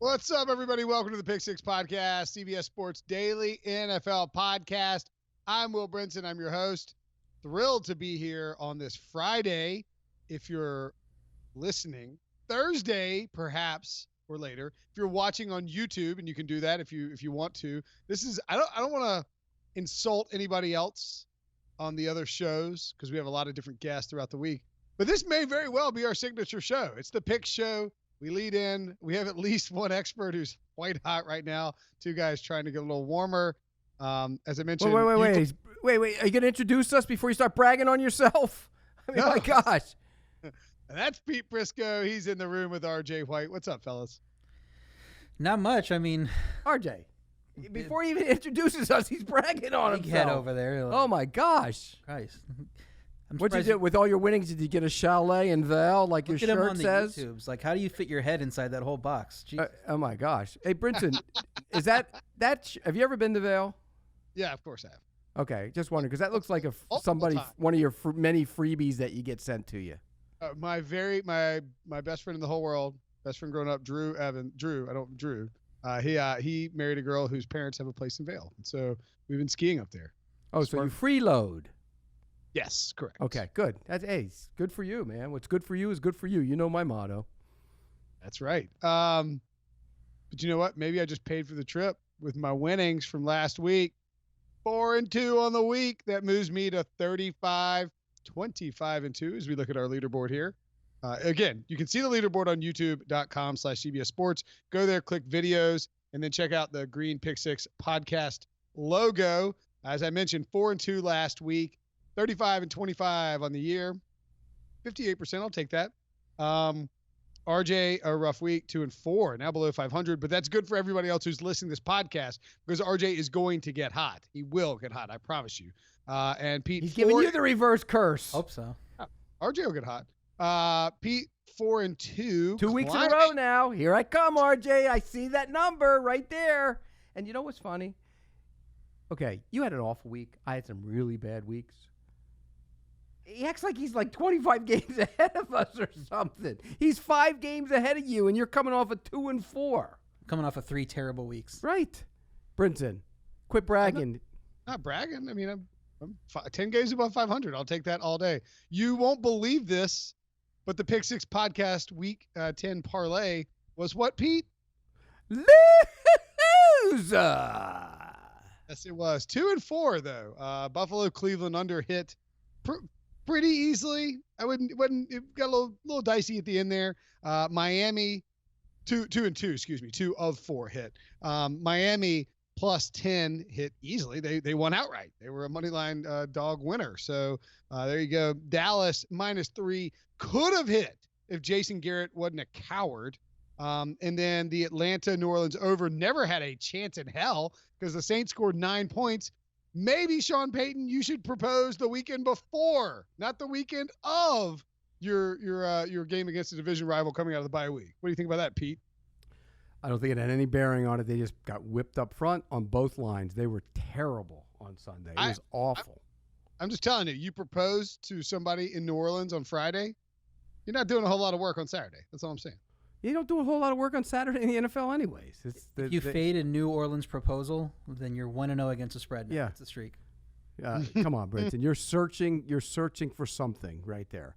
What's up, everybody? Welcome to the Pick Six Podcast, CBS Sports Daily NFL Podcast. I'm Will Brinson. I'm your host. Thrilled to be here on this Friday. If you're listening, Thursday, perhaps, or later. If you're watching on YouTube, and you can do that if you want to. This is I don't want to insult anybody else on the other shows because we have a lot of different guests throughout the week. But this may very well be our signature show. It's the Pick Show. We lead in. We have at least one expert who's white hot right now. Two guys trying to get a little warmer. As I mentioned. Wait. Are you going to introduce us before you start bragging on yourself? I mean, my gosh. That's Pete Prisco. He's in the room with R.J. White. What's up, fellas? Not much. I mean, R.J., before he even introduces us, he's bragging on big himself. head over there. Oh, my gosh. Christ. What'd you do with all your winnings? Did you get a chalet and Val like your shirt on says? the YouTubes. Like, how do you fit your head inside that whole box? Oh, my gosh. Hey, Brinson, is that have you ever been to Vail? Yeah, of course I have. Okay, just wondering, because that looks like Multiple times. one of your many freebies that you get sent to you. My best friend in the whole world, best friend growing up, Drew. He married a girl whose parents have a place in Vail, and so we've been skiing up there. Oh, so you freeload? Yes, correct. Okay, good. It's good for you, man. What's good for you is good for you. You know my motto. That's right. But you know what? Maybe I just paid for the trip with my winnings from last week. 4-2 on the week. That moves me to 35, 25-2 as we look at our leaderboard here. Again, you can see the leaderboard on youtube.com/CBS Sports. Go there, click videos, and then check out the green Pick Six podcast logo. As I mentioned, 4-2 last week, 35-25 on the year, 58%. I'll take that. RJ, a rough week, 2-4, now below 500, but that's good for everybody else who's listening to this podcast because RJ is going to get hot. He will get hot, I promise you. And Pete, he's giving you the reverse curse. Hope so. RJ will get hot. Pete, 4-2. 2 weeks in a row now. Here I come, RJ. I see that number right there. And you know what's funny? Okay, you had an awful week. I had some really bad weeks. He acts like he's like 25 games ahead of us or something. He's 5 games ahead of you, and you're coming off a 2-4. Coming off of 3 terrible weeks. Right. Brinson, quit bragging. Not bragging. I mean, I'm 10 games above 500. I'll take that all day. You won't believe this, but the Pick Six podcast week 10 parlay was what, Pete? Loser. Yes, it was. 2-4, though. Buffalo, Cleveland under hit pretty easily. It got a little dicey at the end there. Miami, 2-2, excuse me, 2 of 4 hit. Miami plus 10 hit easily. They won outright. They were a money line dog winner. So there you go. Dallas -3 could have hit if Jason Garrett wasn't a coward. And then the Atlanta New Orleans over never had a chance in hell because the Saints scored 9 points. Maybe, Sean Payton, you should propose the weekend before, not the weekend of your game against a division rival coming out of the bye week. What do you think about that, Pete? I don't think it had any bearing on it. They just got whipped up front on both lines. They were terrible on Sunday. It was awful. I'm just telling you, you proposed to somebody in New Orleans on Friday. You're not doing a whole lot of work on Saturday. That's all I'm saying. You don't do a whole lot of work on Saturday in the NFL anyways. If you fade a New Orleans proposal, then you're 1-0 against the spread. Yeah. That's the streak. Come on, Brinson. You're searching for something right there.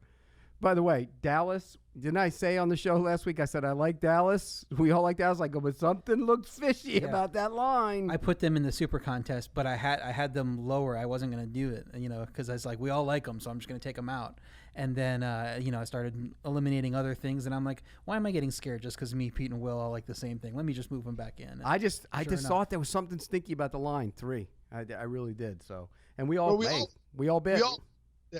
By the way, Dallas, didn't I say on the show last week, I said I like Dallas? We all like Dallas. I go, but something looks fishy about that line. I put them in the super contest, but I had them lower. I wasn't going to do it, because I was like, we all like them, so I'm just going to take them out. And then, I started eliminating other things, and I'm like, why am I getting scared just because me, Pete, and Will all like the same thing? Let me just move them back in. I just thought there was something stinky about the line 3. I really did. So, and we all bet.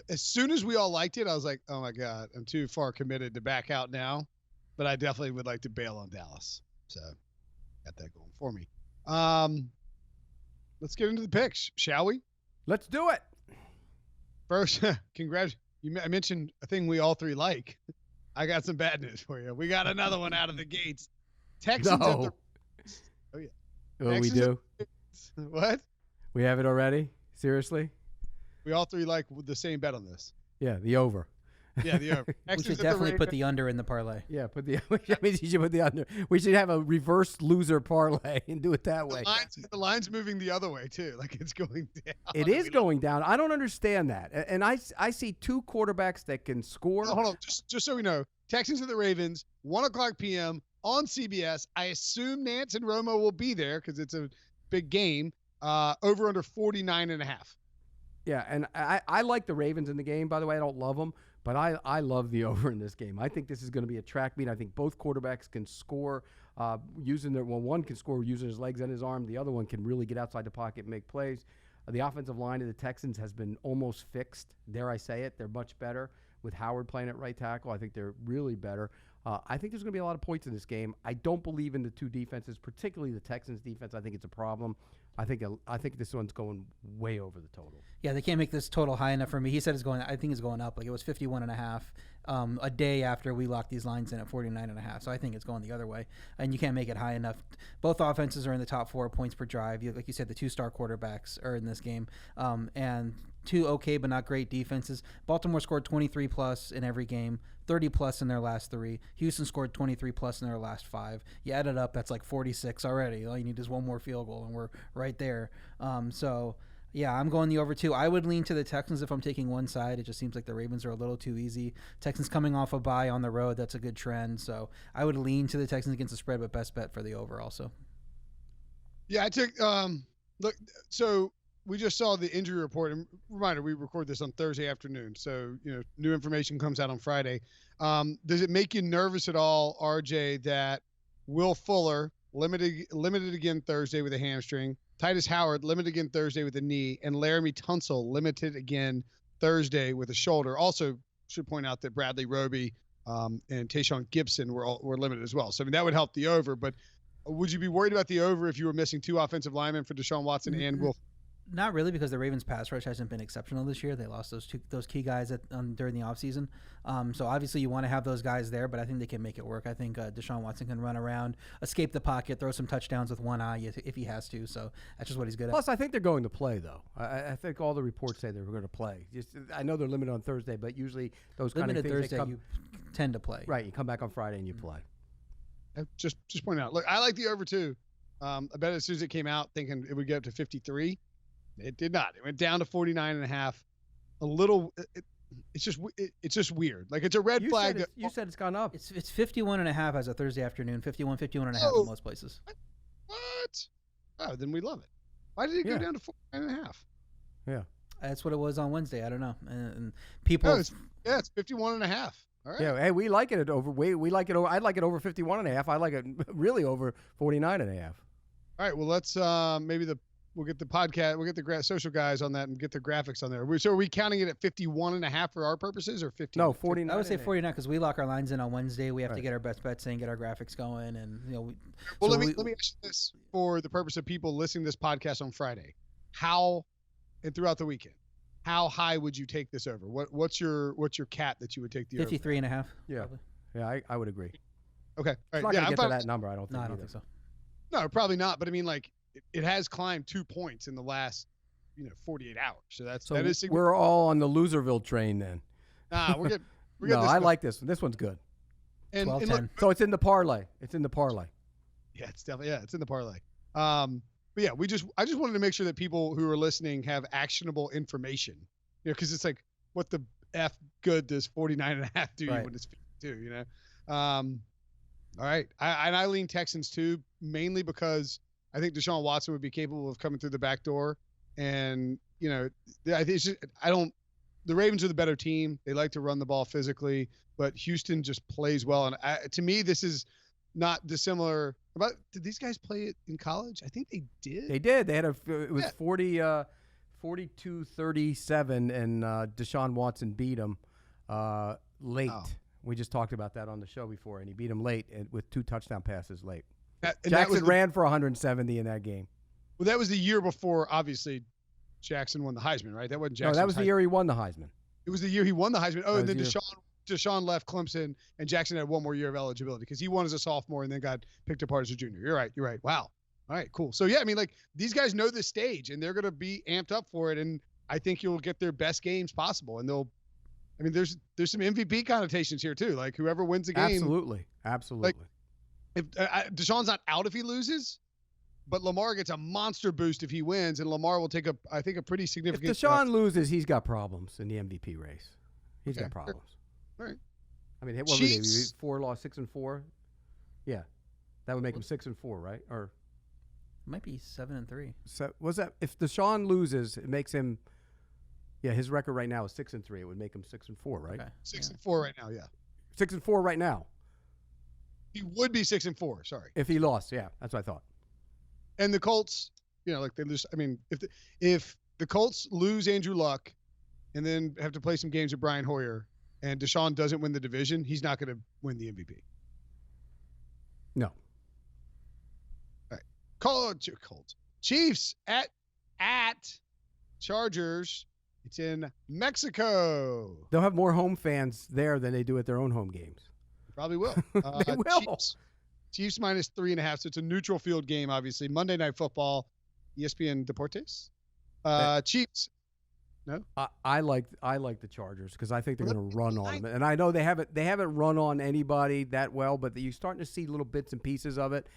As soon as we all liked it, I was like, oh my God, I'm too far committed to back out now. But I definitely would like to bail on Dallas. So got that going for me. Let's get into the picks, shall we? Let's do it. First, congrats. I mentioned a thing we all three like. I got some bad news for you. We got another one out of the gates. Texans at the... Oh, yeah. Oh, Texans we do? What? We have it already? Seriously? We all three like the same bet on this. Yeah, the over. Yeah, the over. We Texans should at the definitely put Ravens. the under in the parlay. Yeah, that means you should put the under. We should have a reverse loser parlay and do it that way. The line's moving the other way too. Like it's going down. It is going down. I don't understand that. And I see two quarterbacks that can score. Hold on, just so we know, Texans at the Ravens, 1:00 p.m. on CBS. I assume Nance and Romo will be there because it's a big game. Over under 49.5. Yeah, and I like the Ravens in the game, by the way. I don't love them, but I love the over in this game. I think this is going to be a track meet. I think both quarterbacks can score one can score using his legs and his arm. The other one can really get outside the pocket and make plays. The offensive line of the Texans has been almost fixed. Dare I say it? They're much better with Howard playing at right tackle. I think they're really better. I think there's going to be a lot of points in this game. I don't believe in the two defenses, particularly the Texans defense. I think it's a problem. I think this one's going way over the total. Yeah, they can't make this total high enough for me. He said I think it's going up. Like it was 51.5 a day after we locked these lines in at 49.5. So I think it's going the other way. And you can't make it high enough. Both offenses are in the top 4 points per drive. Like you said, the 2-star quarterbacks are in this game. And two okay but not great defenses. Baltimore scored 23 plus in every game, 30 plus in their last 3. Houston scored 23 plus in their last 5. You add it up, that's like 46 already. All you need is one more field goal, and we're right there. So, yeah, I'm going the over 2. I would lean to the Texans if I'm taking one side. It just seems like the Ravens are a little too easy. Texans coming off a bye on the road, that's a good trend. So I would lean to the Texans against the spread, but best bet for the over also. Yeah, I took look. So we just saw the injury report. And reminder, we record this on Thursday afternoon, so new information comes out on Friday. Does it make you nervous at all, RJ, that Will Fuller limited again Thursday with a hamstring, Titus Howard limited again Thursday with a knee, and Laramie Tunsil limited again Thursday with a shoulder? Also, should point out that Bradley Roby and Tayshaun Gibson were limited as well. So I mean that would help the over. But would you be worried about the over if you were missing 2 offensive linemen for Deshaun Watson and Will? Not really, because the Ravens' pass rush hasn't been exceptional this year. They lost those key guys during the offseason. So obviously you want to have those guys there, but I think they can make it work. I think Deshaun Watson can run around, escape the pocket, throw some touchdowns with one eye if he has to. So that's just what he's good at. Plus, I think they're going to play, though. I think all the reports say they're going to play. I know they're limited on Thursday, but usually those Limited kind of things Thursday, you tend to play. Right, you come back on Friday and you play. Just point out. Look, I like the over too. I bet as soon as it came out, thinking it would get up to 53. It did not. It went down to 49.5. A little. It's just weird. Like it's a red flag. You said it's gone up. It's 51.5 as a Thursday afternoon. 51.5 in most places. What? Oh, then we love it. Why did it go down to 49.5? Yeah, that's what it was on Wednesday. I don't know. And people. It's 51.5. All right. Yeah. Hey, we like it at over. We like it over. I'd like it over 51.5. I like it really over 49.5. All right. Well, let's we'll get the podcast. We'll get the social guys on that and get the graphics on there. So are we counting it at 51.5 for our purposes or 50? No, 49. I would say 49 because we lock our lines in on Wednesday. We have to get our best bets in, get our graphics going, and let me ask you this for the purpose of people listening to this podcast on Friday. How and throughout the weekend, how high would you take this over? What's your cap that you would take the 53.5? Yeah, probably. Yeah, I would agree. Okay, all right. It's not gonna get to that number. I don't think. No, I don't think so. No, probably not. But I mean, like. It has climbed 2 points in the last, 48 hours. So that is significant. We're all on the Loserville train then. Nah, we're good. No, I like this one. This one's good. And look, so it's in the parlay. It's in the parlay. Yeah, it's definitely it's in the parlay. But yeah, I just wanted to make sure that people who are listening have actionable information. Because it's like, what the F good does 49.5 do you when it's 52? All right, I lean Texans too, mainly because I think Deshaun Watson would be capable of coming through the back door, and I think the Ravens are the better team. They like to run the ball physically, but Houston just plays well. And to me, this is not dissimilar. Did these guys play it in college? I think they did. They did. They had it was 42-37, and Deshaun Watson beat them late. Oh. We just talked about that on the show before, and he beat them late with 2 touchdown passes late. Jackson ran for 170 in that game. Well, that was the year before, obviously, Jackson won the Heisman, right? That wasn't Jackson. No, that was the year he won the Heisman. It was the year he won the Heisman. Oh, and then Deshaun left Clemson, and Jackson had 1 more year of eligibility because he won as a sophomore and then got picked apart as a junior. You're right. Wow. All right, cool. So, yeah, I mean, like, these guys know this stage, and they're going to be amped up for it, and I think you'll get their best games possible, and they'll I mean, there's some MVP connotations here too. Like whoever wins the game. Absolutely. Like, if Deshaun's not out if he loses, but Lamar gets a monster boost if he wins, and Lamar will take I think a pretty significant. If Deshaun loses, he's got problems in the MVP race. He's got problems. All right. I mean, what would they be? 4 loss, 6-4. Yeah, that would make him 6-4, right? Or it might be 7-3. So was that if Deshaun loses, it makes him? Yeah, his record right now is 6-3. It would make him 6-4, right? Okay. 6-4 right now. Yeah. 6-4 right now. He would be 6-4. Sorry. If he lost, yeah, that's what I thought. And the Colts, like they lose. I mean, if the Colts lose Andrew Luck, and then have to play some games with Brian Hoyer, and Deshaun doesn't win the division, he's not going to win the MVP. No. All right. Colts. Chiefs at Chargers. It's in Mexico. They'll have more home fans there than they do at their own home games. Probably will. They will. Chiefs -3.5, so it's a neutral field game, obviously. Monday Night Football, ESPN Deportes. Chiefs. No? I like the Chargers because I think they're going to run on them. And I know they haven't run on anybody that well, but you're starting to see little bits and pieces of it.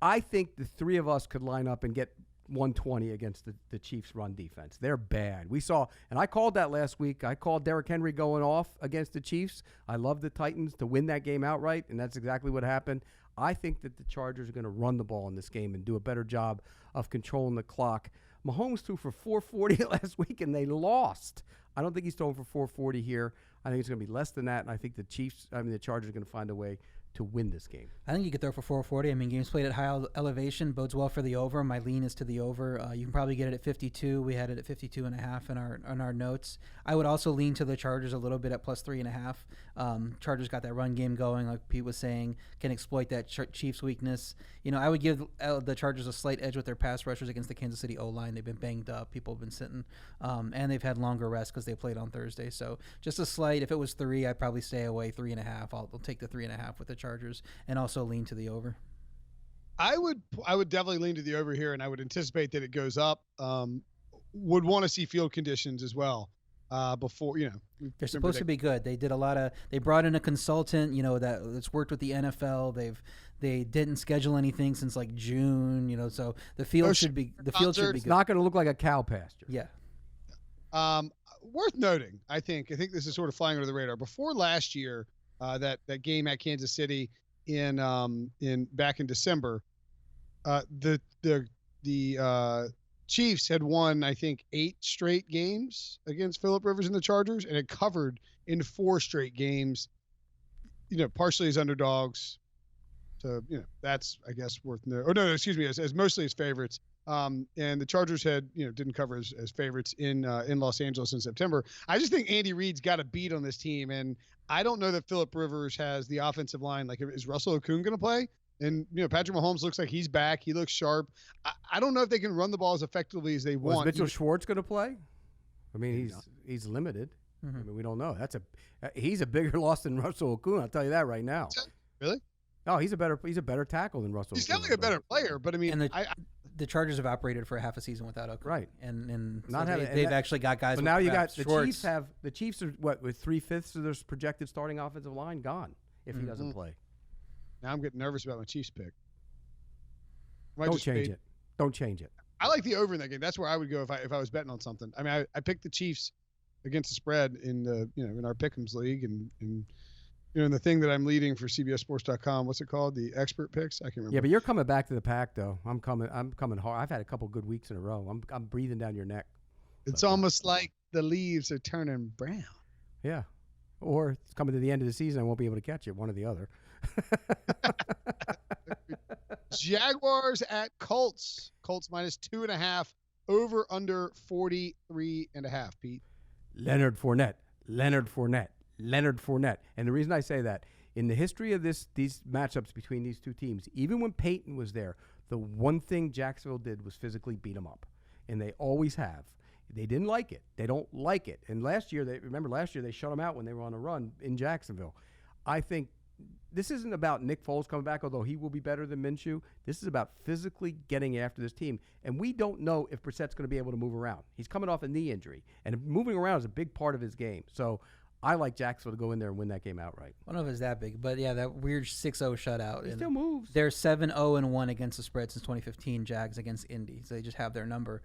I think the three of us could line up and get 120 against the Chiefs' run defense. They're bad. We saw, and I called that last week. I called Derrick Henry going off against the Chiefs. I love the Titans to win that game outright, and that's exactly what happened. I think that the Chargers are going to run the ball in this game and do a better job of controlling the clock. Mahomes threw for 440 last week, and they lost. I don't think he's throwing for 440 here. I think it's going to be less than that, and I think the Chargers are going to find a way to win this game. I think you could throw for 440. I mean, games played at high elevation bodes well for the over. My lean is to the over. You can probably get it at 52. We had it at 52.5 in our notes. I would also lean to the Chargers a little bit at +3.5. Chargers got that run game going, like Pete was saying, can exploit that Chiefs weakness. I would give the Chargers a slight edge with their pass rushers against the Kansas City O-line. They've been banged up. People have been sitting, and they've had longer rest because they played on Thursday. So just a slight. If it was 3, I'd probably stay away. 3.5. I'll take the 3.5 with the Chargers and also lean to the over. I would definitely lean to the over here, and I would anticipate that it goes up. Would want to see field conditions as well before they're supposed to be good. They did a lot of. They brought in a consultant, that's worked with the NFL. They didn't schedule anything since like June, so the field should be good. It's not going to look like a cow pasture. Yeah. Worth noting, I think this is sort of flying under the radar. Before last year, that game at Kansas City in back in December, the Chiefs had won, I think, 8 straight games against Phillip Rivers and the Chargers, and it covered in 4 straight games. Partially as underdogs. So that's, I guess, worth noting. Oh no, excuse me, as mostly as favorites. And the Chargers didn't cover as favorites in Los Angeles in September. I just think Andy Reid's got a beat on this team, and I don't know that Phillip Rivers has the offensive line. Like, is Russell Okung going to play? And Patrick Mahomes looks like he's back. He looks sharp. I don't know if they can run the ball as effectively as they want. Is Mitchell Schwartz going to play? I mean, he's limited. Mm-hmm. I mean, we don't know. He's a bigger loss than Russell Okung. I'll tell you that right now. Really? Oh, he's a better tackle than Russell. He's definitely a better player, but I mean, the Chargers have operated for half a season without Okung, right? And they've actually got guys. But now you got the Chiefs are with 3/5 of their projected starting offensive line gone if he doesn't play. Now I'm getting nervous about my Chiefs pick. Don't change it. Don't change it. I like the over in that game. That's where I would go if I was betting on something. I mean, I picked the Chiefs against the spread in the in our Pick'ems league and in the thing that I'm leading for CBSSports.com. What's it called? The expert picks. I can't remember. Yeah, but you're coming back to the pack though. I'm coming hard. I've had a couple good weeks in a row. I'm breathing down your neck. It's almost like the leaves are turning brown. Yeah, or it's coming to the end of the season. I won't be able to catch it. One or the other. Jaguars at Colts. Colts -2.5. Over under 43.5. Pete. Leonard Fournette. And the reason I say that, in the history of these matchups between these two teams, even when Peyton was there, the one thing Jacksonville did was physically beat them up, and they always have. They didn't like it. They don't like it. And last year they shut them out when they were on a run in Jacksonville. I think this isn't about Nick Foles coming back, although he will be better than Minshew. This is about physically getting after this team. And we don't know if Brissett's going to be able to move around. He's coming off a knee injury, and moving around is a big part of his game. So I like Jacksonville to go in there and win that game outright. I don't know if it's that big, but yeah, that weird 6-0 shutout. It still moves. They're 7-0-1 against the spread since 2015. Jags against Indy, so they just have their number.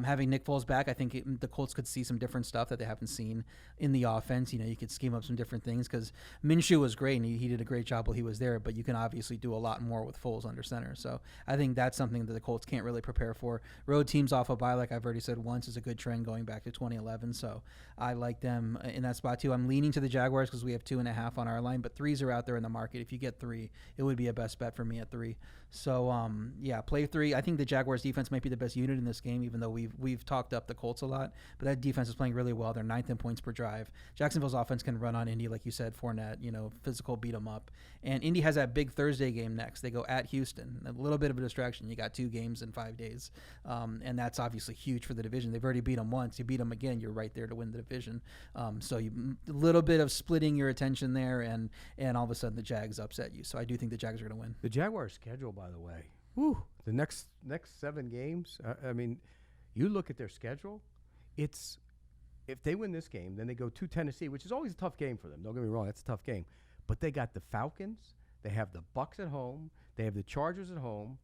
Having Nick Foles back, I think the Colts could see some different stuff that they haven't seen in the offense. You could scheme up some different things because Minshew was great and he did a great job while he was there, but you can obviously do a lot more with Foles under center. So I think that's something that the Colts can't really prepare for. Road teams off a bye, like I've already said once, is a good trend going back to 2011. So I like them in that spot too. I'm leaning to the Jaguars because we have 2.5 on our line, but 3s are out there in the market. If you get 3, it would be a best bet for me at 3. So play 3. I think the Jaguars defense might be the best unit in this game, even though we've talked up the Colts a lot. But that defense is playing really well. They're 9th in points per drive. Jacksonville's offense can run on Indy, like you said, Fournette, physical, beat them up. And Indy has that big Thursday game next. They go at Houston. A little bit of a distraction. You got 2 games in 5 days. And that's obviously huge for the division. They've already beat them once. You beat them again, you're right there to win the division. So a little bit of splitting your attention there, and all of a sudden the Jags upset you. So I do think the Jags are going to win. The Jaguars' schedule, by the way, the next 7 games. I mean, you look at their schedule. It's if they win this game, then they go to Tennessee, which is always a tough game for them. Don't get me wrong, that's a tough game. But they got the Falcons. They have the Bucs at home. They have the Chargers at home.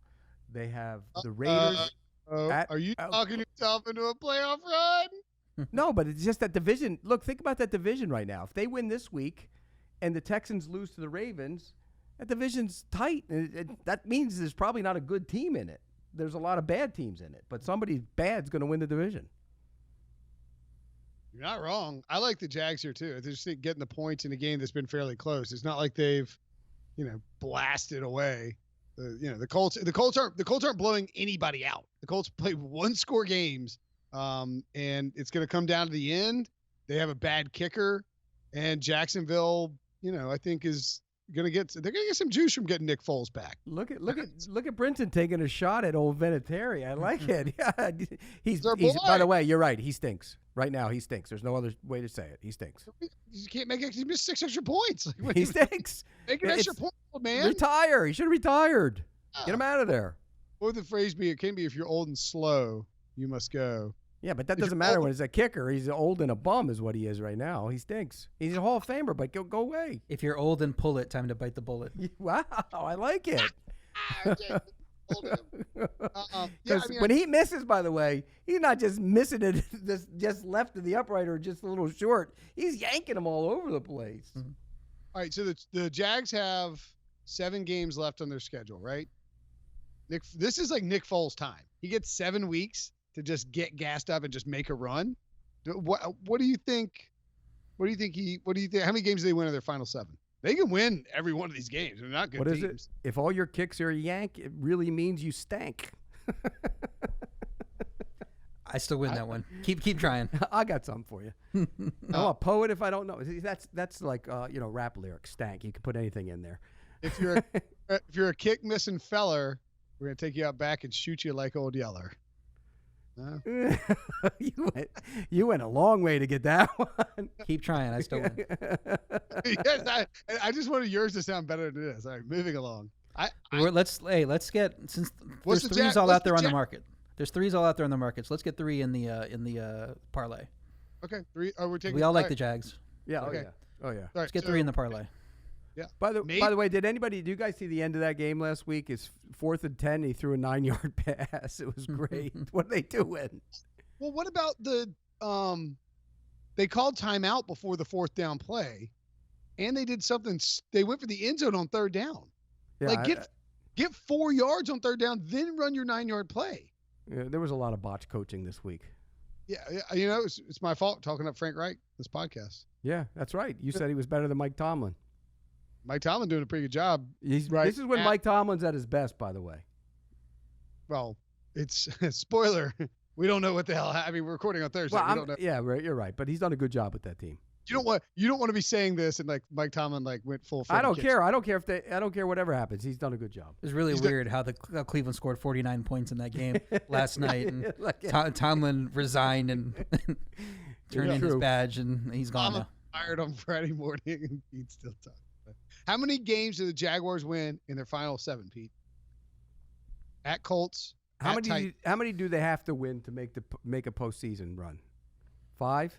They have the Raiders. Are you talking yourself into a playoff run? No, but it's just that division. Look, think about that division right now. If they win this week and the Texans lose to the Ravens, that division's tight. That means there's probably not a good team in it. There's a lot of bad teams in it, but somebody bad's going to win the division. You're not wrong. I like the Jags here too. They're just getting the points in a game that's been fairly close. It's not like they've, blasted away. The Colts aren't blowing anybody out. The Colts play 1-score games, and it's going to come down to the end. They have a bad kicker, and Jacksonville, I think is they're gonna get some juice from getting Nick Foles back. Look at Brinson taking a shot at old Vinatieri. I like it. Yeah, he's by the way, you're right. He stinks right now. He stinks. There's no other way to say it. He stinks. You can't make it. He missed 6 extra points. He stinks. Make an extra point, man. Retire. He should have retired. Get him out of there. What would the phrase be? It can be, if you're old and slow, you must go. Yeah, but that doesn't matter when it's a kicker. He's old and a bum is what he is right now. He stinks. He's a Hall of Famer, but go away. If you're old and pull it, time to bite the bullet. Wow, I like it. Yeah, when he misses, by the way, he's not just missing it just left of the upright or just a little short. He's yanking them all over the place. Mm-hmm. All right, so the Jags have 7 games left on their schedule, right? This is like Nick Foles' time. He gets 7 weeks to just get gassed up and just make a run. What do you think? How many games do they win in their final 7? They can win every one of these games. They're not good teams. What is it? If all your kicks are a yank, it really means you stank. I still win that one. Keep trying. I got something for you. I'm a poet if I don't know. See, that's like rap lyrics. Stank. You can put anything in there. If you're a kick missing feller, we're gonna take you out back and shoot you like Old Yeller. No? You went a long way to get that one. Keep trying. I still win. Yes, I just wanted yours to sound better than this. All right, moving along. Let's get, since there's 3s all out there on the market. There's 3s all out there on the market. So let's get 3 in the parlay. Okay, 3. Oh, we're taking. We all like the Jags. Yeah. Okay. Oh yeah. Let's get 3 in the parlay. Yeah. By the way, do you guys see the end of that game last week? It's 4th and 10. He threw a 9-yard pass. It was great. What are they doing? Well, what about they called timeout before the 4th down play, and they did something. They went for the end zone on 3rd down. Yeah, get 4 yards on 3rd down, then run your 9-yard play. Yeah, there was a lot of botch coaching this week. Yeah, it's my fault talking up Frank Reich this podcast. Yeah, that's right. You said he was better than Mike Tomlin. Mike Tomlin doing a pretty good job. Right. This is when Mike Tomlin's at his best, by the way. Well, it's spoiler. We don't know what the hell. We're recording on Thursday. Well, we don't know. Yeah, right. You're right. But he's done a good job with that team. You don't want to be saying this and like Mike Tomlin went full. I don't care. I don't care whatever happens. He's done a good job. It was really weird how Cleveland scored 49 points in that game last night, and Tomlin resigned and turned in his badge, and he's gone now. Fired on Friday morning, and Pete's still talking. How many games do the Jaguars win in their final 7, Pete? At Colts. How many do they have to win to make a postseason run? 5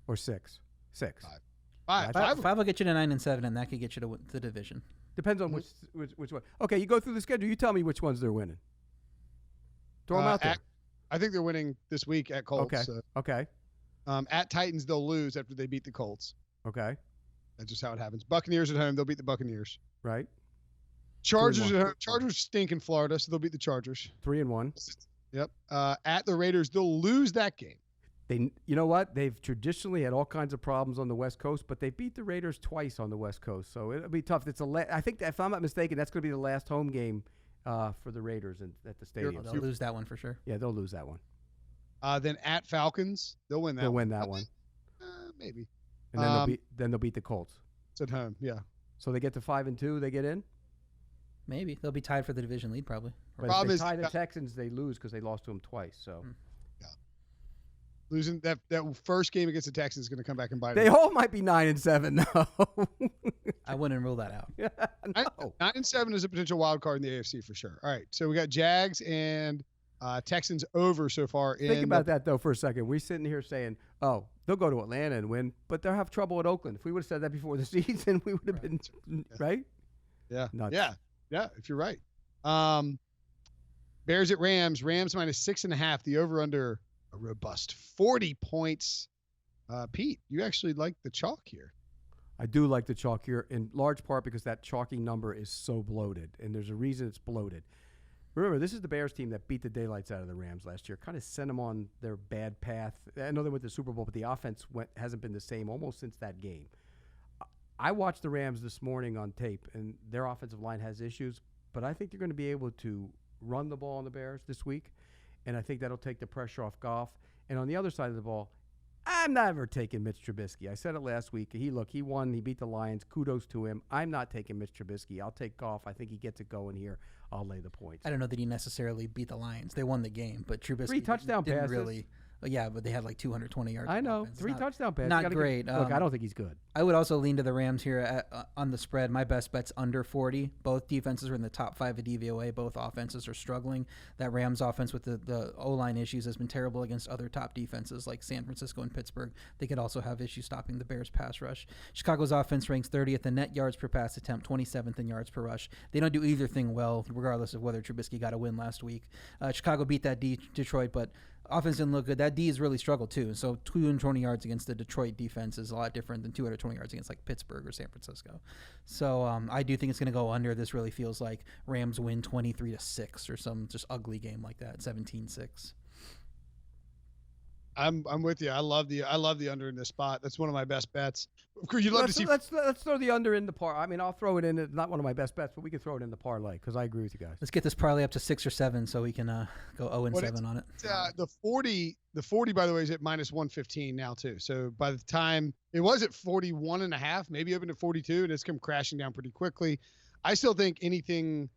or 6? 6. 5. Five will get you to 9-7, and that could get you to the division. Depends on which one. Okay, you go through the schedule. You tell me which ones they're winning. Throw them out there. I think they're winning this week at Colts. Okay. So. Okay. At Titans, they'll lose after they beat the Colts. Okay. That's just how it happens. Buccaneers at home, they'll beat the Buccaneers. Right. Chargers at home. Chargers stink in Florida, so they'll beat the Chargers. 3-1. Yep. At the Raiders, they'll lose that game. You know what? They've traditionally had all kinds of problems on the West Coast, but they beat the Raiders twice on the West Coast, so it'll be tough. I think if I'm not mistaken, that's going to be the last home game for the Raiders at the stadium. They'll lose that one for sure. Yeah, they'll lose that one. Then at Falcons, they'll win that. They'll win that one. Maybe. And then they'll beat the Colts. It's at home. Yeah. So they get to 5-2. They get in. Maybe they'll be tied for the division lead probably. But if they tie the Texans, they lose because they lost to them twice. So. Losing that first game against the Texans is going to come back and bite. They all might be 9-7 though. I wouldn't rule that out. No. 9-7 is a potential wild card in the AFC for sure. All right, so we got Jags and Texans over so far. Think about that though for a second. We're sitting here saying, "Oh, they'll go to Atlanta and win," but they'll have trouble at Oakland. If we would have said that before the season, we would have been right. Yeah, Nuts. yeah. If you're right. Bears at Rams. Rams -6.5. The over under. A robust 40 points. Pete, you actually like the chalk here. I do like the chalk here in large part because that chalky number is so bloated, and there's a reason it's bloated. Remember, this is the Bears team that beat the daylights out of the Rams last year, kind of sent them on their bad path. I know they went to the Super Bowl, but the offense hasn't been the same almost since that game. I watched the Rams this morning on tape, and their offensive line has issues, but I think they're going to be able to run the ball on the Bears this week. And I think that'll take the pressure off Goff. And on the other side of the ball, I'm never taking Mitch Trubisky. I said it last week. He won. He beat the Lions. Kudos to him. I'm not taking Mitch Trubisky. I'll take Goff. I think he gets it going here. I'll lay the points. I don't know that he necessarily beat the Lions. They won the game, but Trubisky 3 touchdown didn't passes. really. Yeah, but they had like 220 yards. I know. 3 touchdown passes. Not great. Look, I don't think he's good. I would also lean to the Rams here on the spread. My best bet's under 40. Both defenses are in the top 5 of DVOA. Both offenses are struggling. That Rams offense with the O-line issues has been terrible against other top defenses like San Francisco and Pittsburgh. They could also have issues stopping the Bears' pass rush. Chicago's offense ranks 30th in net yards per pass attempt, 27th in yards per rush. They don't do either thing well, regardless of whether Trubisky got a win last week. Chicago beat that Detroit, but offense didn't look good. That D has really struggled too. So 220 yards against the Detroit defense is a lot different than 220 yards against like Pittsburgh or San Francisco. So I do think it's going to go under. This really feels like Rams win 23-6 or some just ugly game like that, 17-6. I'm with you. I love the under in this spot. That's one of my best bets. Of course, you'd love to see. Let's throw the under in the par. I mean, I'll throw it in. It's not one of my best bets, but we can throw it in the parlay because I agree with you guys. Let's get this parlay up to 6 or 7 so we can go 0-7 on it. The 40, by the way, is at -115 now too. So by the time it was at 41.5, maybe open to 42, and it's come crashing down pretty quickly. I still think anything.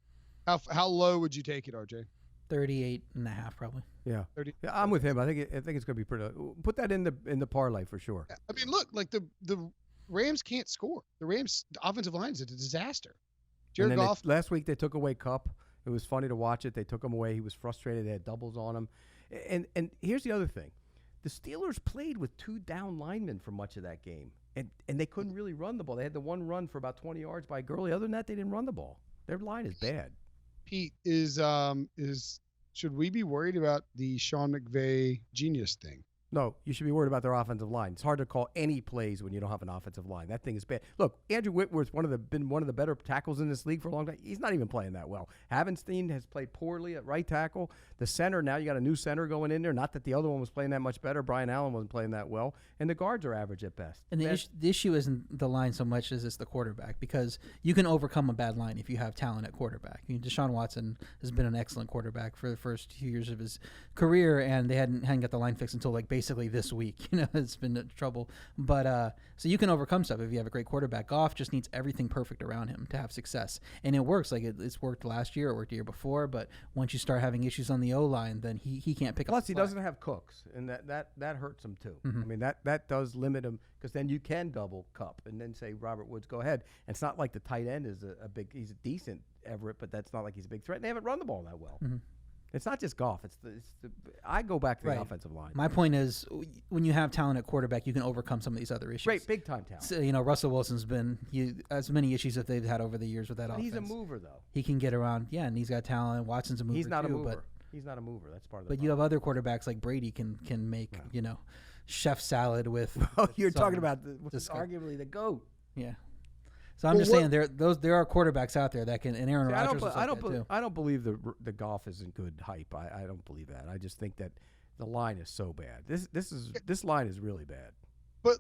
How low would you take it, RJ? 38.5 probably. Yeah. 30. Yeah, I'm with him. I think it's going to be pretty. Put that in the parlay for sure. I mean, look, like the Rams can't score. The Rams' offensive line is a disaster. Jared Goff. Last week they took away Kupp. It was funny to watch it. They took him away. He was frustrated. They had doubles on him. And here's the other thing. The Steelers played with 2 down linemen for much of that game. And they couldn't really run the ball. They had the one run for about 20 yards by Gurley. Other than that, they didn't run the ball. Their line is bad. Pete, should we be worried about the Sean McVay genius thing? No, you should be worried about their offensive line. It's hard to call any plays when you don't have an offensive line. That thing is bad. Look, Andrew Whitworth's been one of the better tackles in this league for a long time. He's not even playing that well. Havenstein has played poorly at right tackle. The center, now you got a new center going in there. Not that the other one was playing that much better. Brian Allen wasn't playing that well. And the guards are average at best. And the issue isn't the line so much as it's the quarterback, because you can overcome a bad line if you have talent at quarterback. I mean, Deshaun Watson has been an excellent quarterback for the first 2 years of his career, and they hadn't got the line fixed until like basically this week. It's been trouble. But so you can overcome stuff if you have a great quarterback. Goff just needs everything perfect around him to have success. And it works. Like it's worked last year, it worked the year before, but once you start having issues on the O-line, then he can't pick up. Plus, he doesn't have Cooks, and that hurts him too. Mm-hmm. I mean, that does limit him, because then you can double Kupp and then say, Robert Woods, go ahead. And it's not like the tight end is he's a decent Everett, but that's not like he's a big threat. And they haven't run the ball that well. Mm-hmm. It's not just Goff. It's the I go back to the Right. offensive line. My point is, when you have talent at quarterback, you can overcome some of these other issues. Great, big time talent. So, Russell Wilson's been as many issues that they've had over the years with that But offense. he's a mover, though. He can get around, and he's got talent. Watson's a mover. He's not too, a mover. But, He's not a mover. That's part of the but you have other quarterbacks like Brady can make chef salad with. Oh, you're some- talking about just arguably the GOAT. Yeah. So I'm just saying there are quarterbers out there that can, and Aaron See, Rodgers was like that too. I don't believe the Goff isn't good hype. I don't believe that. I just think that the line is so bad. This line is really bad. But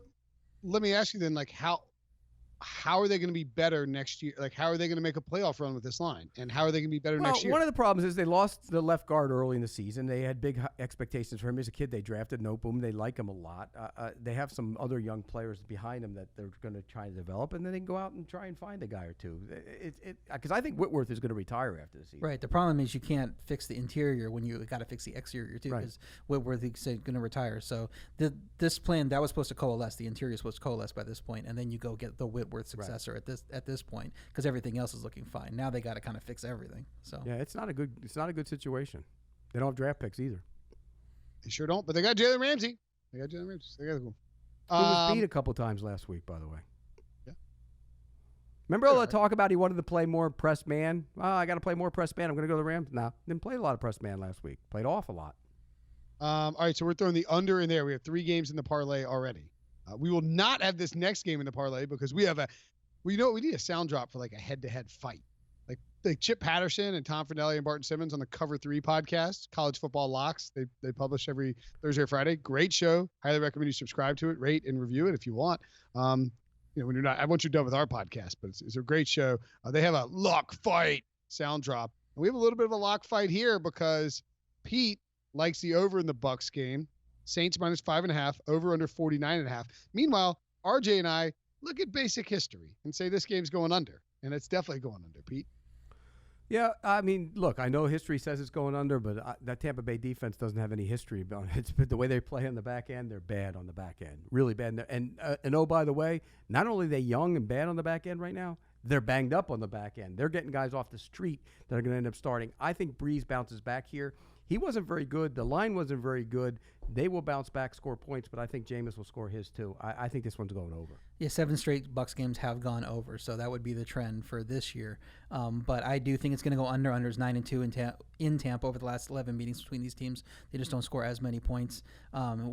let me ask you then, like, how are they going to be better next year? Like, how are they going to make a playoff run with this line? And how are they going to be better next year? One of the problems is they lost the left guard early in the season. They had big expectations for him as a kid. They drafted Noteboom. They like him a lot. They have some other young players behind him that they're going to try to develop, and then they can go out and try and find a guy or two. Because I think Whitworth is going to retire after the season. Right. The problem is you can't fix the interior when you got to fix the exterior too, because Whitworth is going to retire. So this plan that was supposed to coalesce, the interior is supposed to coalesce by this point, and then you go get the Whitworth successor at this point, because everything else is looking fine. Now they got to kind of fix everything. So yeah, it's not a good situation. They don't have draft picks either. They sure don't, but they got Jalen Ramsey. They got Who was beat a couple times last week, by the way. Yeah. Remember all the talk about he wanted to play more press man? Oh, I got to play more press man. I'm going to go to the Rams. No, didn't play a lot of press man last week. Played off a lot. All right, so we're throwing the under in there. We have 3 games in the parlay already. We will not have this next game in the parlay because we have we need a sound drop for like a head-to-head fight. Like Chip Patterson and Tom Fornelli and Barton Simmons on the Cover 3 podcast, College Football Locks. They publish every Thursday or Friday. Great show. Highly recommend you subscribe to it, rate and review it if you want. When you're not, I want you done with our podcast, but it's a great show. They have a lock fight sound drop. And we have a little bit of a lock fight here because Pete likes the over in the Bucs game. Saints -5.5, over under 49.5. Meanwhile, RJ and I look at basic history and say this game's going under, and it's definitely going under, Pete. Yeah, I mean, look, I know history says it's going under, but that Tampa Bay defense doesn't have any history about it. It's the way they play on the back end, they're bad on the back end, really bad. And oh, by the way, not only are they young and bad on the back end right now, they're banged up on the back end. They're getting guys off the street that are going to end up starting. I think Breeze bounces back here. He wasn't very good. The line wasn't very good. They will bounce back, score points, but I think Jameis will score his too. I think this one's going over. Yeah, 7 straight Bucs games have gone over, so that would be the trend for this year. But I do think it's going to go under. Under's 9-2 in Tampa over the last 11 meetings between these teams. They just don't score as many points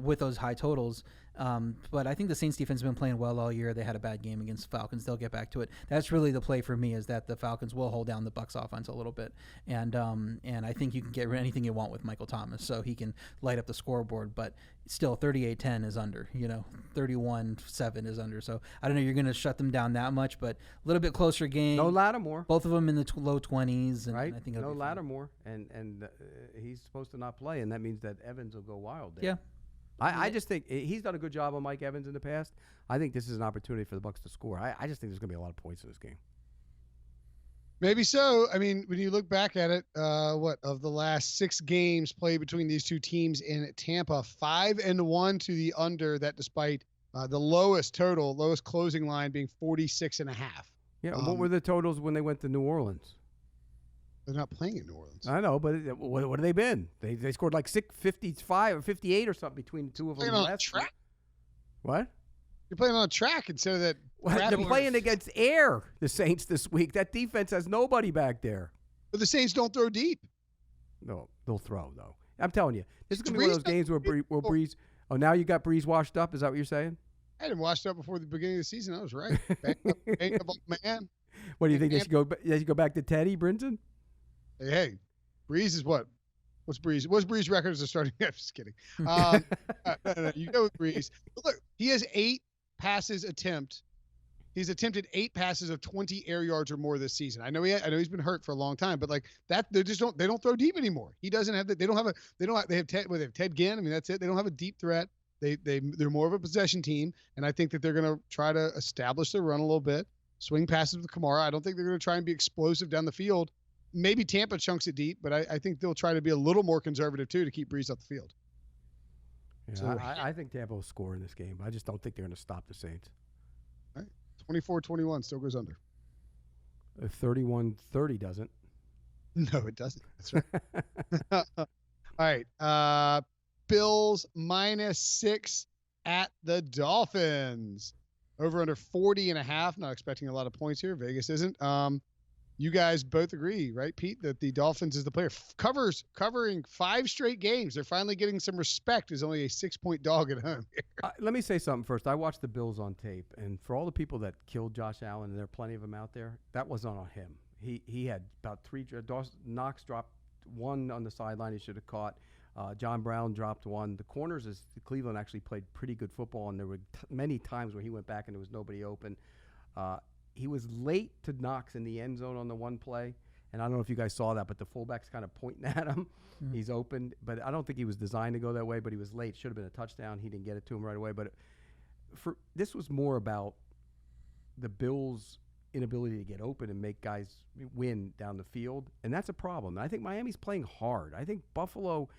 with those high totals. But I think the Saints defense has been playing well all year. They had a bad game against the Falcons. They'll get back to it. That's really the play for me, is that the Falcons will hold down the Bucs offense a little bit. And I think you can get anything you want with Michael Thomas, so he can light up the scoreboard. But still, 38-10 is under. 31-7 is under. So I don't know. You're going to shut them down that much, but a little bit closer game. No Lattimore. Both of them in the low 20s. And Right? I think no Lattimore, and he's supposed to not play, and that means that Evans will go wild there. Yeah. I just think he's done a good job on Mike Evans in the past. I think this is an opportunity for the Bucs to score. I just think there's going to be a lot of points in this game. Maybe so. I mean, when you look back at it, of the last 6 games played between these two teams in Tampa, 5-1 to the under, that despite the lowest closing line being 46.5. Yeah. What were the totals when they went to New Orleans? They're not playing in New Orleans. I know, but what have they been? They scored like 55 or 58 or something between the two of them. Playing on a track. What? You're playing on a track instead of that. They're playing against air, the Saints, this week. That defense has nobody back there. But the Saints don't throw deep. No, they'll throw, though. I'm telling you. This is going to be one of those games where Breeze. Oh, now you got Breeze washed up? Is that what you're saying? I had him washed up before the beginning of the season. I was right. Banged up man. What do you think? They should go back to Teddy, Brinson? Hey, Breeze is what? What's Breeze? What's Breeze record as a starting? I'm just kidding. No, you go with Breeze. But look, he has 8 passes attempt. He's attempted 8 passes of 20 air yards or more this season. I know he's been hurt for a long time, but like that, they don't throw deep anymore. He doesn't have that. They have Ted Ginn. I mean, that's it. They don't have a deep threat. They're more of a possession team, and I think that they're going to try to establish their run a little bit, swing passes with Kamara. I don't think they're going to try and be explosive down the field. Maybe Tampa chunks it deep, but I think they'll try to be a little more conservative too to keep Breeze off the field. Yeah, so, I think Tampa will score in this game. I just don't think they're going to stop the Saints. All right, 24-21 still goes under. 31-30 doesn't. No, it doesn't. That's right. All right. Bills -6 at the Dolphins. Over under 40.5. Not expecting a lot of points here. Vegas isn't. You guys both agree, right, Pete, that the Dolphins is the player covering 5 straight games. They're finally getting some respect as only a 6-point dog at home. Let me say something first. I watched the Bills on tape, and for all the people that killed Josh Allen, and there are plenty of them out there, that wasn't on him. He had about 3. Knox dropped 1 on the sideline he should have caught. John Brown dropped 1. The corners, Cleveland actually played pretty good football, and there were many times where he went back and there was nobody open. He was late to Knox in the end zone on the one play, and I don't know if you guys saw that, but the fullback's kind of pointing at him. Mm-hmm. He's open, but I don't think he was designed to go that way, but he was late. Should have been a touchdown. He didn't get it to him right away. But this was more about the Bills' inability to get open and make guys win down the field, and that's a problem. And I think Miami's playing hard. I think Buffalo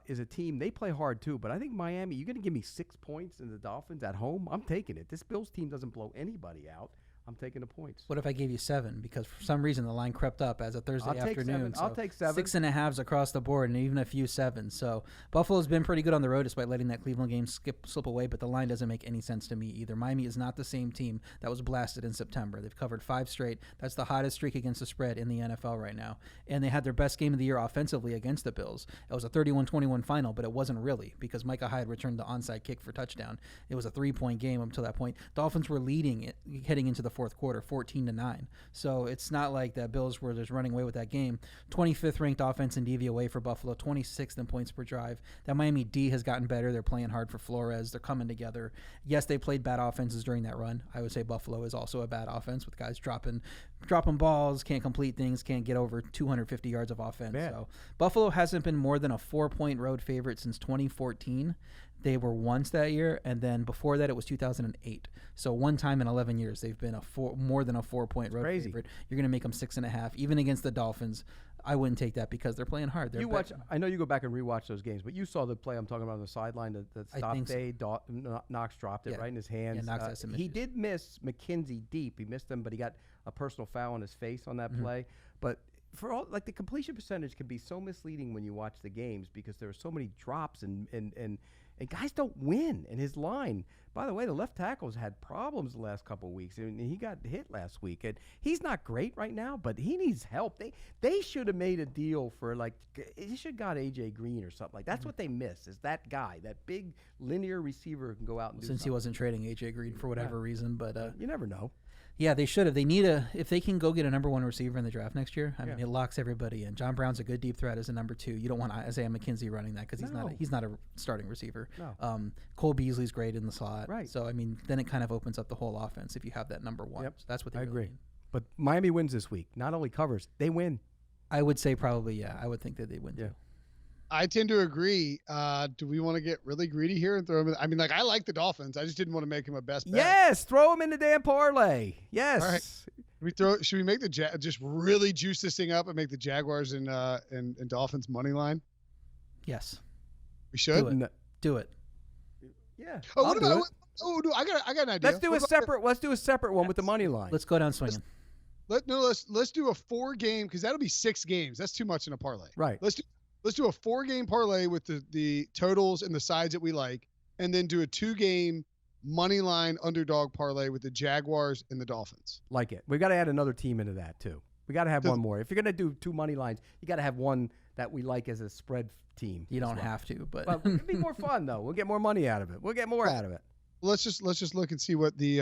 is a team, they play hard too, but I think Miami, you're going to give me 6 points in the Dolphins at home? I'm taking it. This Bills team doesn't blow anybody out. I'm taking the points. What if I gave you 7? Because for some reason the line crept up as a Thursday afternoon. I'll take 7. 6.5s across the board, and even a few 7s. So Buffalo's been pretty good on the road despite letting that Cleveland game slip away, but the line doesn't make any sense to me either. Miami is not the same team that was blasted in September. They've covered 5 straight. That's the hottest streak against the spread in the NFL right now. And they had their best game of the year offensively against the Bills. It was a 31-21 final, but it wasn't really because Micah Hyde returned the onside kick for touchdown. It was a 3-point game up until that point. Dolphins were leading it heading into the fourth quarter, 14-9. So it's not like the Bills were just running away with that game. 25th ranked offense in DVOA for Buffalo, 26th in points per drive. That Miami D has gotten better. They're playing hard for Flores. They're coming together. Yes, they played bad offenses during that run. I would say Buffalo is also a bad offense with guys dropping balls, can't complete things, can't get over 250 yards of offense. Man. So Buffalo hasn't been more than a 4-point road favorite since 2014. They were once that year, and then before that it was 2008. So one time in 11 years they've been more than a 4-point road favorite. You're going to make them 6.5, even against the Dolphins. I wouldn't take that because they're playing hard. I know you go back and rewatch those games, but you saw the play I'm talking about on the sideline, the stop day. So. Knox dropped it right in his hands. Yeah, Knox has some issues. He did miss McKenzie deep. He missed him, but he got a personal foul on his face on that play. But for all, like, the completion percentage can be so misleading when you watch the games because there are so many drops and guys don't win. And his line, by the way, the left tackle's had problems the last couple of weeks. And he got hit last week. And he's not great right now, but he needs help. They should have made a deal for, like, they should have got A.J. Green or something. Like, that's what they miss is that guy, that big linear receiver who can go out and do Since something. He wasn't trading A.J. Green for whatever reason. But you never know. Yeah, they should have. They need if they can go get a number 1 receiver in the draft next year. I mean, it locks everybody in. John Brown's a good deep threat as a number 2. You don't want Isaiah McKenzie running that because he's not a starting receiver. No. Cole Beasley's great in the slot. Right. So I mean, then it kind of opens up the whole offense if you have that number 1. Yep. So that's what they I really agree. need. But Miami wins this week. Not only covers, they win. I would say probably, yeah. I would think that they win too. I tend to agree. Do we want to get really greedy here and throw him in? I mean, like, I like the Dolphins. I just didn't want to make him a best bet. Yes, throw him in the damn parlay. Yes. All right. Should we make just really juice this thing up and make the Jaguars and Dolphins money line? Yes. We should. Do it. Yeah. Oh, what about? Oh, no, I got an idea. Let's do a separate one with the money line. Let's go down swinging. Let's do a 4-game because that'll be 6 games. That's too much in a parlay. Right. Let's do a 4-game parlay with the totals and the sides that we like, and then do a 2-game money line underdog parlay with the Jaguars and the Dolphins. Like it. We got to add another team into that too. We got to have one more. If you're gonna do 2 money lines, you got to have one that we like as a spread team. You don't have to, but it'd be more fun though. We'll get more money out of it. We'll get more out of it. Let's just look and see what the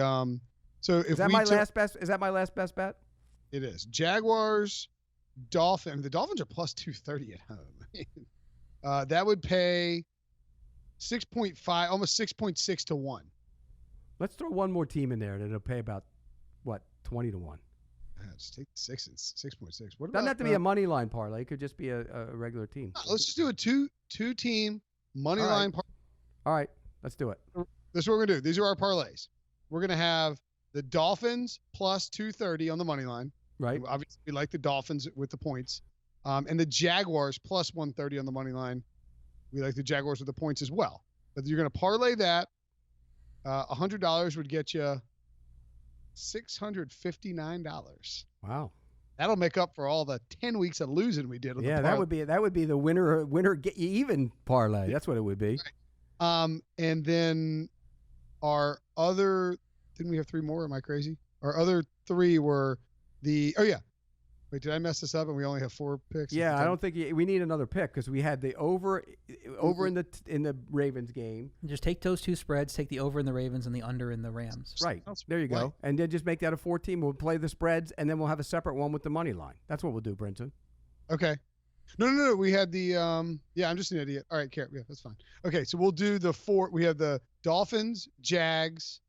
So if is that my last best bet? It is Jaguars, Dolphins. The Dolphins are plus 230 at home. That would pay 6.5, almost 6.6 to 1. Let's throw one more team in there, and it'll pay about 20 to 1. Just take the 6 and 6.6. What about? Doesn't have to be a money line parlay. It could just be a regular team. Let's just do a two team money line parlay. All right, let's do it. This is what we're gonna do. These are our parlays. We're gonna have the Dolphins plus 230 on the money line. Right. Obviously, we like the Dolphins with the points. And the Jaguars plus 130 on the money line. We like the Jaguars with the points as well. But you're going to parlay that. $100 would get you $659. Wow. That'll make up for all the 10 weeks of losing we did. On Yeah, the that would be the winner get you even parlay. That's what it would be. Right. And then our other, didn't we have 3 more? Am I crazy? Our other 3 were Wait, did I mess this up and we only have 4 picks? Yeah, I don't think we need another pick because we had the over in the Ravens game. Just take those 2 spreads, take the over in the Ravens and the under in the Rams. Right. There you go. And then just make that a 14. We'll play the spreads, and then we'll have a separate one with the money line. That's what we'll do, Brinson. Okay. No. We had the I'm just an idiot. All right, yeah, that's fine. Okay, so we'll do the 4. We have the Dolphins, Jags,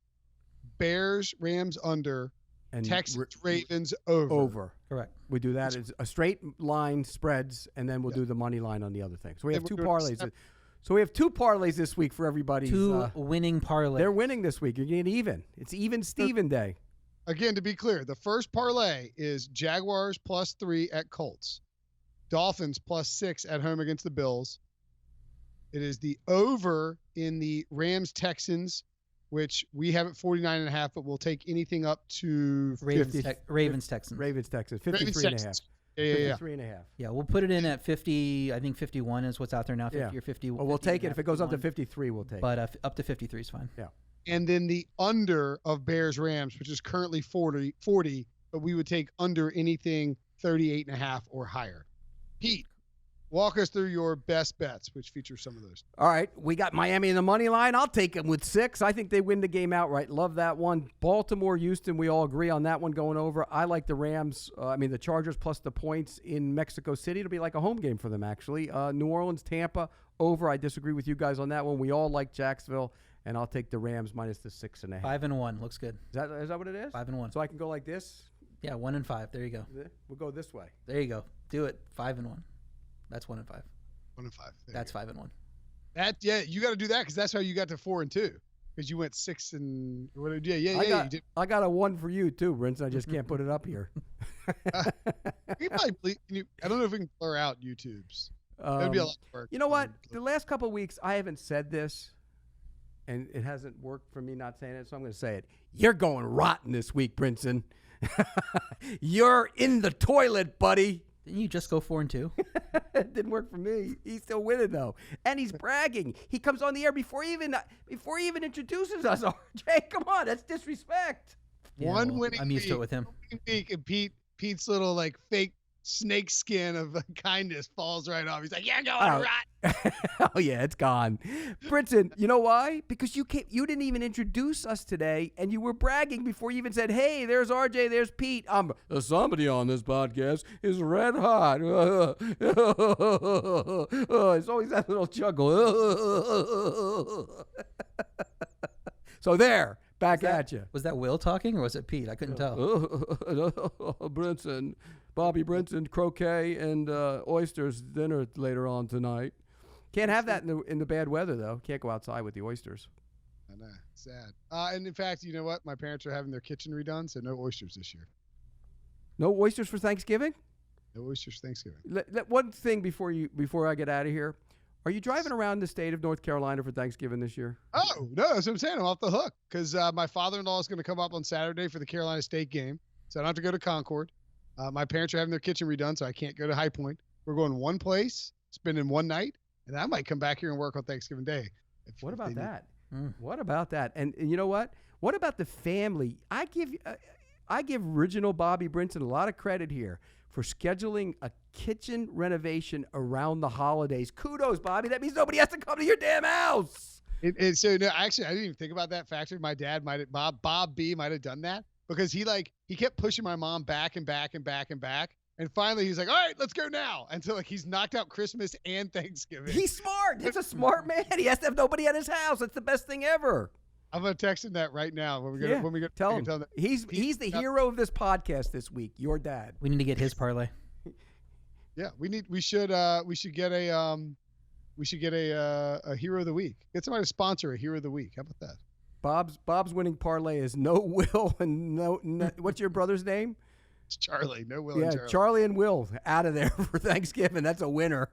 Bears, Rams under, and Texans, Ravens over. Correct. We do that as a straight line spreads, and then we'll do the money line on the other thing. So we have 2 parlays. So we have 2 parlays this week for everybody. 2 winning parlays. They're winning this week. You're getting even. It's even Steven Day. Again, to be clear, the first parlay is Jaguars +3 at Colts, Dolphins +6 at home against the Bills. It is the over in the Rams Texans, which we have at 49.5, but we'll take anything up to Ravens Texans. 53.5. Yeah. 53.5. Yeah, we'll put it in at 50. I think 51 is what's out there now. 50 or 50. Well, we'll take it. If it goes up to 53, we'll take it. But up to 53 is fine. Yeah. And then the under of Bears Rams, which is currently 40, but we would take under anything 38.5 or higher. Pete, walk us through your best bets, which features some of those. All right. We got Miami in the money line. I'll take them with 6. I think they win the game outright. Love that one. Baltimore, Houston, we all agree on that one going over. I like the Rams, the Chargers plus the points in Mexico City. It'll be like a home game for them, actually. New Orleans, Tampa, over. I disagree with you guys on that one. We all like Jacksonville, and I'll take the Rams minus the 6.5. 5-1 looks good. Is that what it is? 5-1. So I can go like this? Yeah, 1-5. There you go. We'll go this way. There you go. Do it. 5-1. That's 1-5. 1-5. That's 5-1. You got to do that because that's how you got to 4-2 because you went 6 and what? You did. I got a 1 for you too, Brinson. I just can't put it up here. I don't know if we can blur out YouTube's. That'd be a lot of work. You know what? The last couple of weeks, I haven't said this, and it hasn't worked for me not saying it, so I'm going to say it. You're going rotten this week, Brinson. You're in the toilet, buddy. Didn't you just go 4-2? It didn't work for me. He's still winning though, and he's bragging. He comes on the air before he even introduces us. RJ, come on, that's disrespect. Yeah, I'm used to it with him. And Pete's little like fake snake skin of kindness falls right off. He's like, "You're going right." Oh yeah, it's gone. Brinson, you know why? Because you didn't even introduce us today, and you were bragging before you even said, "Hey, there's RJ, there's Pete. Somebody on this podcast is red hot." It's always that little chuckle. So there. Back at you. Was that Will talking or was it Pete? I couldn't tell. Brinson, Bobby Brinson, croquet and oysters dinner later on tonight. Can't have that in the bad weather though. Can't go outside with the oysters. I know, sad. And in fact, you know what? My parents are having their kitchen redone, so no oysters this year. No oysters for Thanksgiving? No oysters Thanksgiving. One thing before I get out of here. Are you driving around the state of North Carolina for Thanksgiving this year? Oh, no, that's what I'm saying. I'm off the hook because my father-in-law is going to come up on Saturday for the Carolina State game, so I don't have to go to Concord. My parents are having their kitchen redone, so I can't go to High Point. We're going one place, spending one night, and I might come back here and work on Thanksgiving Day. What about that? What about that? And you know what? What about the family? I give original Bobby Brinson a lot of credit here for scheduling a kitchen renovation around the holidays. Kudos, Bobby. That means nobody has to come to your damn house. Actually, I didn't even think about that factor. My dad Bob B might have done that because he kept pushing my mom back and back and back and back. And finally he's like, all right, let's go now. Until he's knocked out Christmas and Thanksgiving. He's smart. He's a smart man. He has to have nobody at his house. That's the best thing ever. I'm going to text him that right now when we go. Tell him he's the hero of this podcast this week. Your dad. We need to get his parlay. Yeah, we should get a hero of the week. Get somebody to sponsor a hero of the week. How about that? Bob's winning parlay is no Will and no what's your brother's name? It's Charlie. No Will and Charlie. Charlie and Will out of there for Thanksgiving. That's a winner.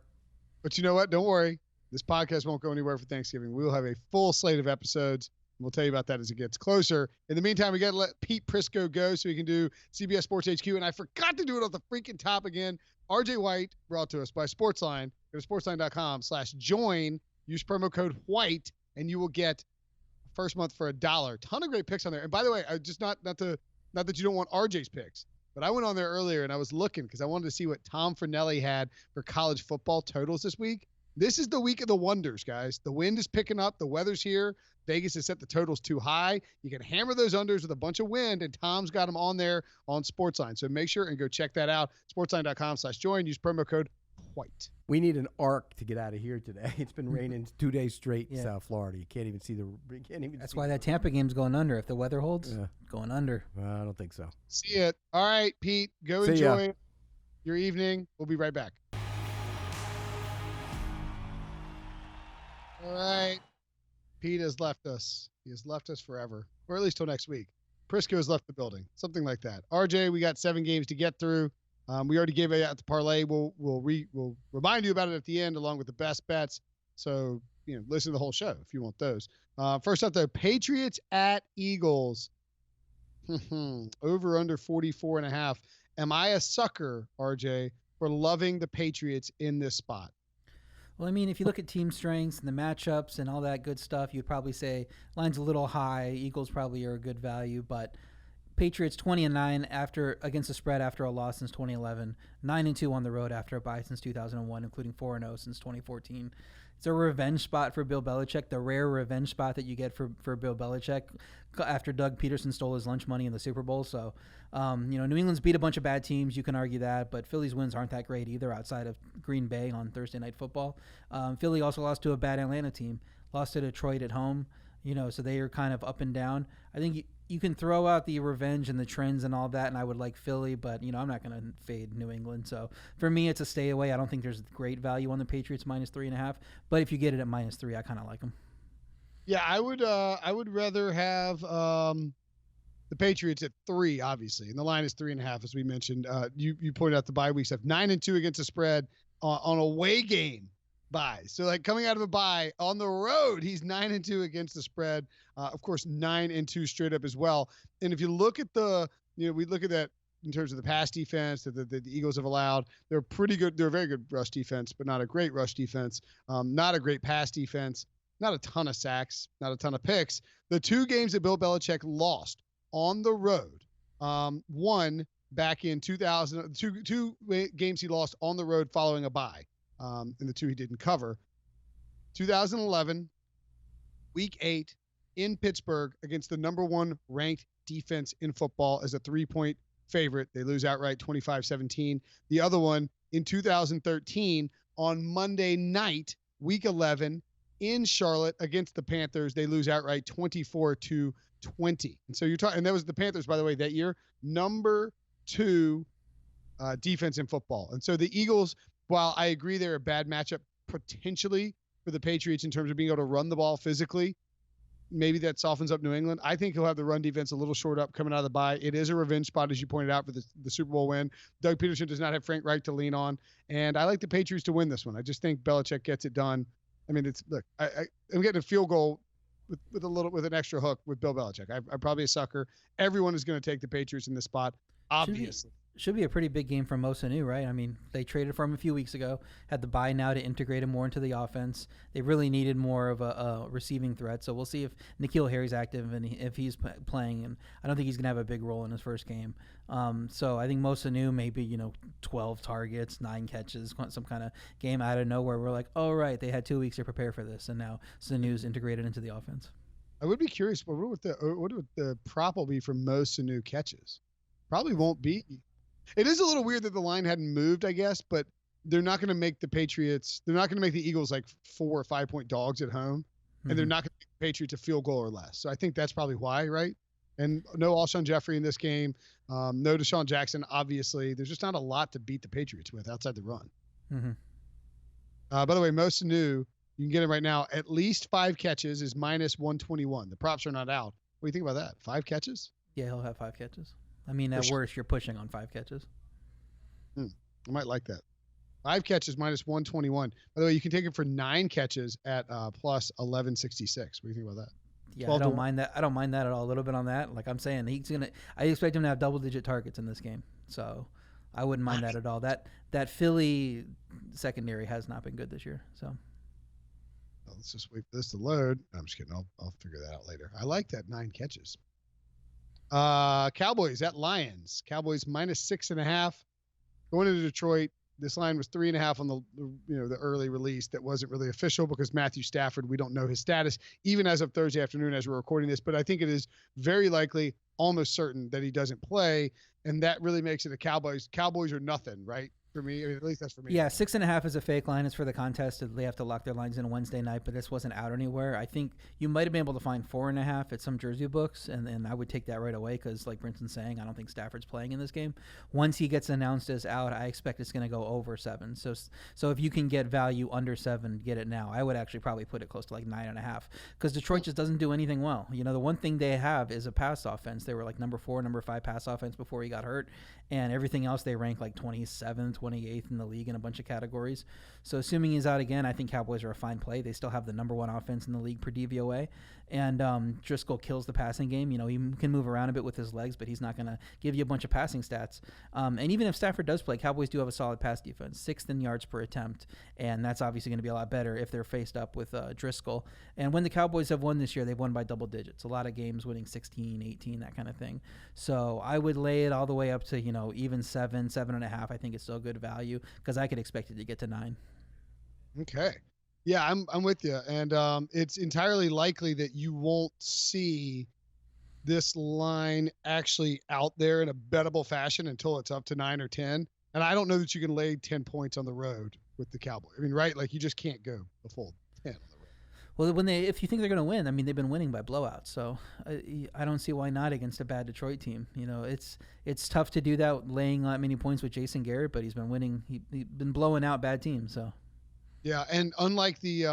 But you know what? Don't worry. This podcast won't go anywhere for Thanksgiving. We will have a full slate of episodes. We'll tell you about that as it gets closer. In the meantime, we got to let Pete Prisco go so he can do CBS Sports HQ. And I forgot to do it off the freaking top again. R.J. White, brought to us by Sportsline. Go to sportsline.com/join. Use promo code WHITE, and you will get first month for $1. Ton of great picks on there. And by the way, I just not that you don't want RJ's picks, but I went on there earlier and I was looking because I wanted to see what Tom Fornelli had for college football totals this week. This is the week of the wonders, guys. The wind is picking up. The weather's here. Vegas has set the totals too high. You can hammer those unders with a bunch of wind, and Tom's got them on there on Sportsline. So make sure and go check that out. Sportsline.com/join. Use promo code WHITE. We need an arc to get out of here today. It's been raining 2 days straight in South Florida. You can't even see the. That's why that Tampa game's going under. If the weather holds, going under. I don't think so. See it. All right, Pete. Go enjoy your evening. We'll be right back. All right. Pete has left us. He has left us forever, or at least till next week. Prisco has left the building, something like that. RJ, we got 7 games to get through. We already gave it out the parlay. We'll remind you about it at the end, along with the best bets. So listen to the whole show if you want those. First up, though, Patriots at Eagles. Over under 44.5. Am I a sucker, RJ, for loving the Patriots in this spot? Well, I mean, if you look at team strengths and the matchups and all that good stuff, you'd probably say line's a little high. Eagles probably are a good value, but Patriots 20-9 against the spread after a loss since 2011, 9-2 on the road after a bye since 2001, including 4-0 since 2014. It's a revenge spot for Bill Belichick, the rare revenge spot that you get for Bill Belichick after Doug Peterson stole his lunch money in the Super Bowl. So, New England's beat a bunch of bad teams. You can argue that, but Philly's wins aren't that great either outside of Green Bay on Thursday Night Football. Philly also lost to a bad Atlanta team, lost to Detroit at home, so they are kind of up and down. I think you can throw out the revenge and the trends and all that, and I would like Philly, but, I'm not going to fade New England. So for me, it's a stay away. I don't think there's great value on the Patriots -3.5, but if you get it at -3, I kind of like them. Yeah, I would rather have the Patriots at 3, obviously, and the line is 3.5, as we mentioned. You pointed out the bye weeks have 9-2 against the spread on away game buys. So like coming out of a bye on the road, he's 9-2 against the spread. Of course, 9-2 straight up as well. And if you look at we look at that in terms of the pass defense that the Eagles have allowed. They're pretty good. They're a very good rush defense, but not a great rush defense. Not a great pass defense. Not a ton of sacks. Not a ton of picks. The 2 games that Bill Belichick lost on the road, one back in 2000, two games he lost on the road following a bye. And the 2 he didn't cover. 2011, week 8 in Pittsburgh against the number 1 ranked defense in football as a 3-point favorite. They lose outright 25-17. The other one in 2013 on Monday night, week 11 in Charlotte against the Panthers. They lose outright 24-20. And so and that was the Panthers, by the way, that year, number 2 defense in football. And so the Eagles, while I agree they're a bad matchup potentially for the Patriots in terms of being able to run the ball physically, maybe that softens up New England. I think he'll have the run defense a little short up coming out of the bye. It is a revenge spot, as you pointed out, for the Super Bowl win. Doug Peterson does not have Frank Reich to lean on, and I like the Patriots to win this one. I just think Belichick gets it done. I mean, I'm getting a field goal with an extra hook with Bill Belichick. I'm probably a sucker. Everyone is going to take the Patriots in this spot, obviously. Should be a pretty big game for Mo Sanu, right? I mean, they traded for him a few weeks ago, had the bye now to integrate him more into the offense. They really needed more of a receiving threat. So we'll see if N'Keal Harry's active and if he's playing. And I don't think he's going to have a big role in his first game. So I think Mo Sanu maybe 12 targets, 9 catches, some kind of game out of nowhere. We're like, oh, right, they had 2 weeks to prepare for this, and now Sanu's integrated into the offense. I would be curious, but what would the prop will be for Mo Sanu catches? Probably won't be. It is a little weird that the line hadn't moved, I guess, but they're not going to make the Eagles like 4 or 5 point dogs at home, and they're not going to make the Patriots a field goal or less. So I think that's probably why, right? And no Alshon Jeffrey in this game. No Deshaun Jackson, obviously. There's just not a lot to beat the Patriots with outside the run. Mm-hmm. By the way, Mo Sanu, you can get him right now. At least 5 catches is -121. The props are not out. What do you think about that? 5 catches? Yeah, he'll have 5 catches. I mean, at worst, you're pushing on 5 catches. I might like that. 5 catches -121. By the way, you can take it for 9 catches at plus 1166. What do you think about that? Yeah, I don't mind that. I don't mind that at all. A little bit on that. Like I'm saying, I expect him to have double-digit targets in this game. So I wouldn't mind that at all. That Philly secondary has not been good this year. So let's just wait for this to load. I'm just kidding. I'll figure that out later. I like that 9 catches. Cowboys at Lions. Cowboys -6.5. Going into Detroit. This line was 3.5 on the early release. That wasn't really official because Matthew Stafford, we don't know his status even as of Thursday afternoon as we're recording this. But I think it is very likely, almost certain that he doesn't play, and that really makes it a Cowboys or nothing, right? For me, I mean, at least that's for me. Yeah, 6.5 is a fake line. It's for the contest. They have to lock their lines in Wednesday night, but this wasn't out anywhere. I think you might have been able to find 4.5 at some Jersey books, and I would take that right away because, like Brinson's saying, I don't think Stafford's playing in this game. Once he gets announced as out, I expect it's going to go over 7. So if you can get value under 7, get it now. I would actually probably put it close to like 9.5 because Detroit just doesn't do anything well. You know, the one thing they have is a pass offense. They were like number 4, number 5 pass offense before he got hurt, and everything else they rank like 27th, 28th in the league in a bunch of categories. So assuming he's out again, I think Cowboys are a fine play. They still have the number 1 offense in the league per DVOA. And Driscoll kills the passing game. You know, he can move around a bit with his legs, but he's not going to give you a bunch of passing stats. And even if Stafford does play, Cowboys do have a solid pass defense, 6th in yards per attempt. And that's obviously going to be a lot better if they're faced up with Driscoll. And when the Cowboys have won this year, they've won by double digits. A lot of games winning 16, 18, that kind of thing. So I would lay it all the way up to, even 7, 7.5. I think it's still good value because I could expect it to get to 9. Okay. Yeah, I'm with you. And it's entirely likely that you won't see this line actually out there in a bettable fashion until it's up to 9 or 10. And I don't know that you can lay 10 points on the road with the Cowboys. I mean, right? Like you just can't go a full 10 on the road. Well, if you think they're going to win, I mean, they've been winning by blowouts. So I don't see why not against a bad Detroit team. It's tough to do that laying that many points with Jason Garrett, but he's been winning. He's been blowing out bad teams. So. Yeah, and unlike the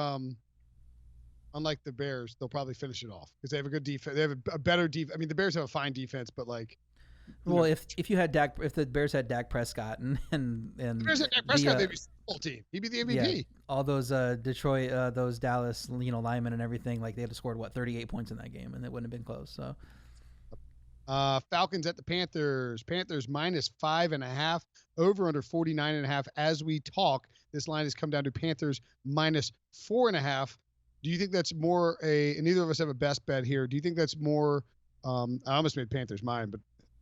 Bears, they'll probably finish it off because they have a good defense. They have a better defense. I mean, the Bears have a fine defense, but like. Well, if the Bears had Dak Prescott and the Bears had Dak Prescott, they'd be the full team. He'd be the MVP. Yeah, all those Detroit, those Dallas, linemen and everything, like they had scored 38 points in that game, and it wouldn't have been close. So. Falcons at the Panthers. Panthers -5.5, over under 49.5. As we talk, this line has come down to Panthers -4.5. Do you think that's more and neither of us have a best bet here. Do you think that's more, I almost made Panthers mine, but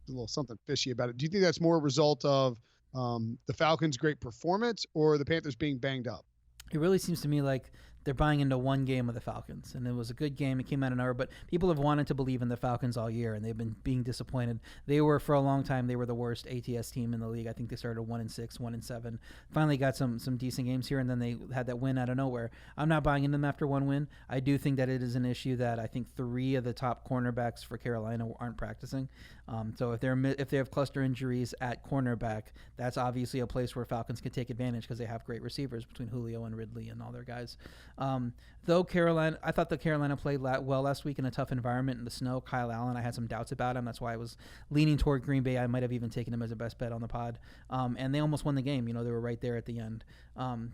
a little something fishy about it. Do you think that's more a result of the Falcons' great performance or the Panthers being banged up? It really seems to me like they're buying into one game of the Falcons, and it was a good game. It came out of nowhere, but people have wanted to believe in the Falcons all year, and they've been being disappointed. They were, for a long time, they were the worst ATS team in the league. I think they started 1-6, 1-7. Finally got some decent games here, and then they had that win out of nowhere. I'm not buying into them after one win. I do think that it is an issue that I think 3 of the top cornerbacks for Carolina aren't practicing. So if they have cluster injuries at cornerback, that's obviously a place where Falcons can take advantage because they have great receivers between Julio and Ridley and all their guys. Though I thought that Carolina played well last week in a tough environment in the snow. Kyle Allen, I had some doubts about him. That's why I was leaning toward Green Bay. I might have even taken him as a best bet on the pod. And they almost won the game. They were right there at the end.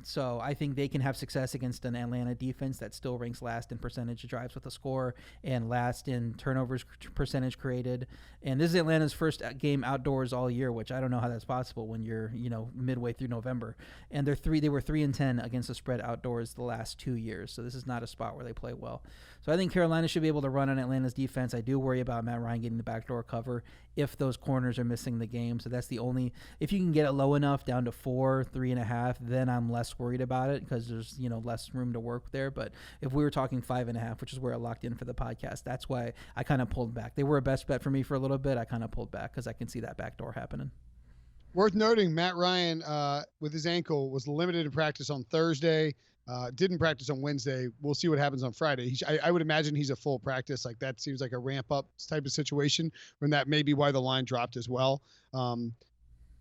So I think they can have success against an Atlanta defense that still ranks last in percentage of drives with a score and last in turnovers percentage created. And this is Atlanta's first game outdoors all year, which I don't know how that's possible when you're, midway through November. And they were 3-10 against the spread outdoors the last 2 years. So this is not a spot where they play well. So I think Carolina should be able to run on Atlanta's defense. I do worry about Matt Ryan getting the backdoor cover if those corners are missing the game. So that's the only, if you can get it low enough down to 4, 3.5, then I'm less worried about it because there's, less room to work there. But if we were talking 5.5, which is where I locked in for the podcast, that's why I kind of pulled back. They were a best bet for me for a little bit. I kind of pulled back because I can see that backdoor happening. Worth noting, Matt Ryan, with his ankle, was limited in practice on Thursday. Didn't practice on Wednesday. We'll see what happens on Friday. I would imagine he's a full practice. Like that seems like a ramp up type of situation, and that may be why the line dropped as well.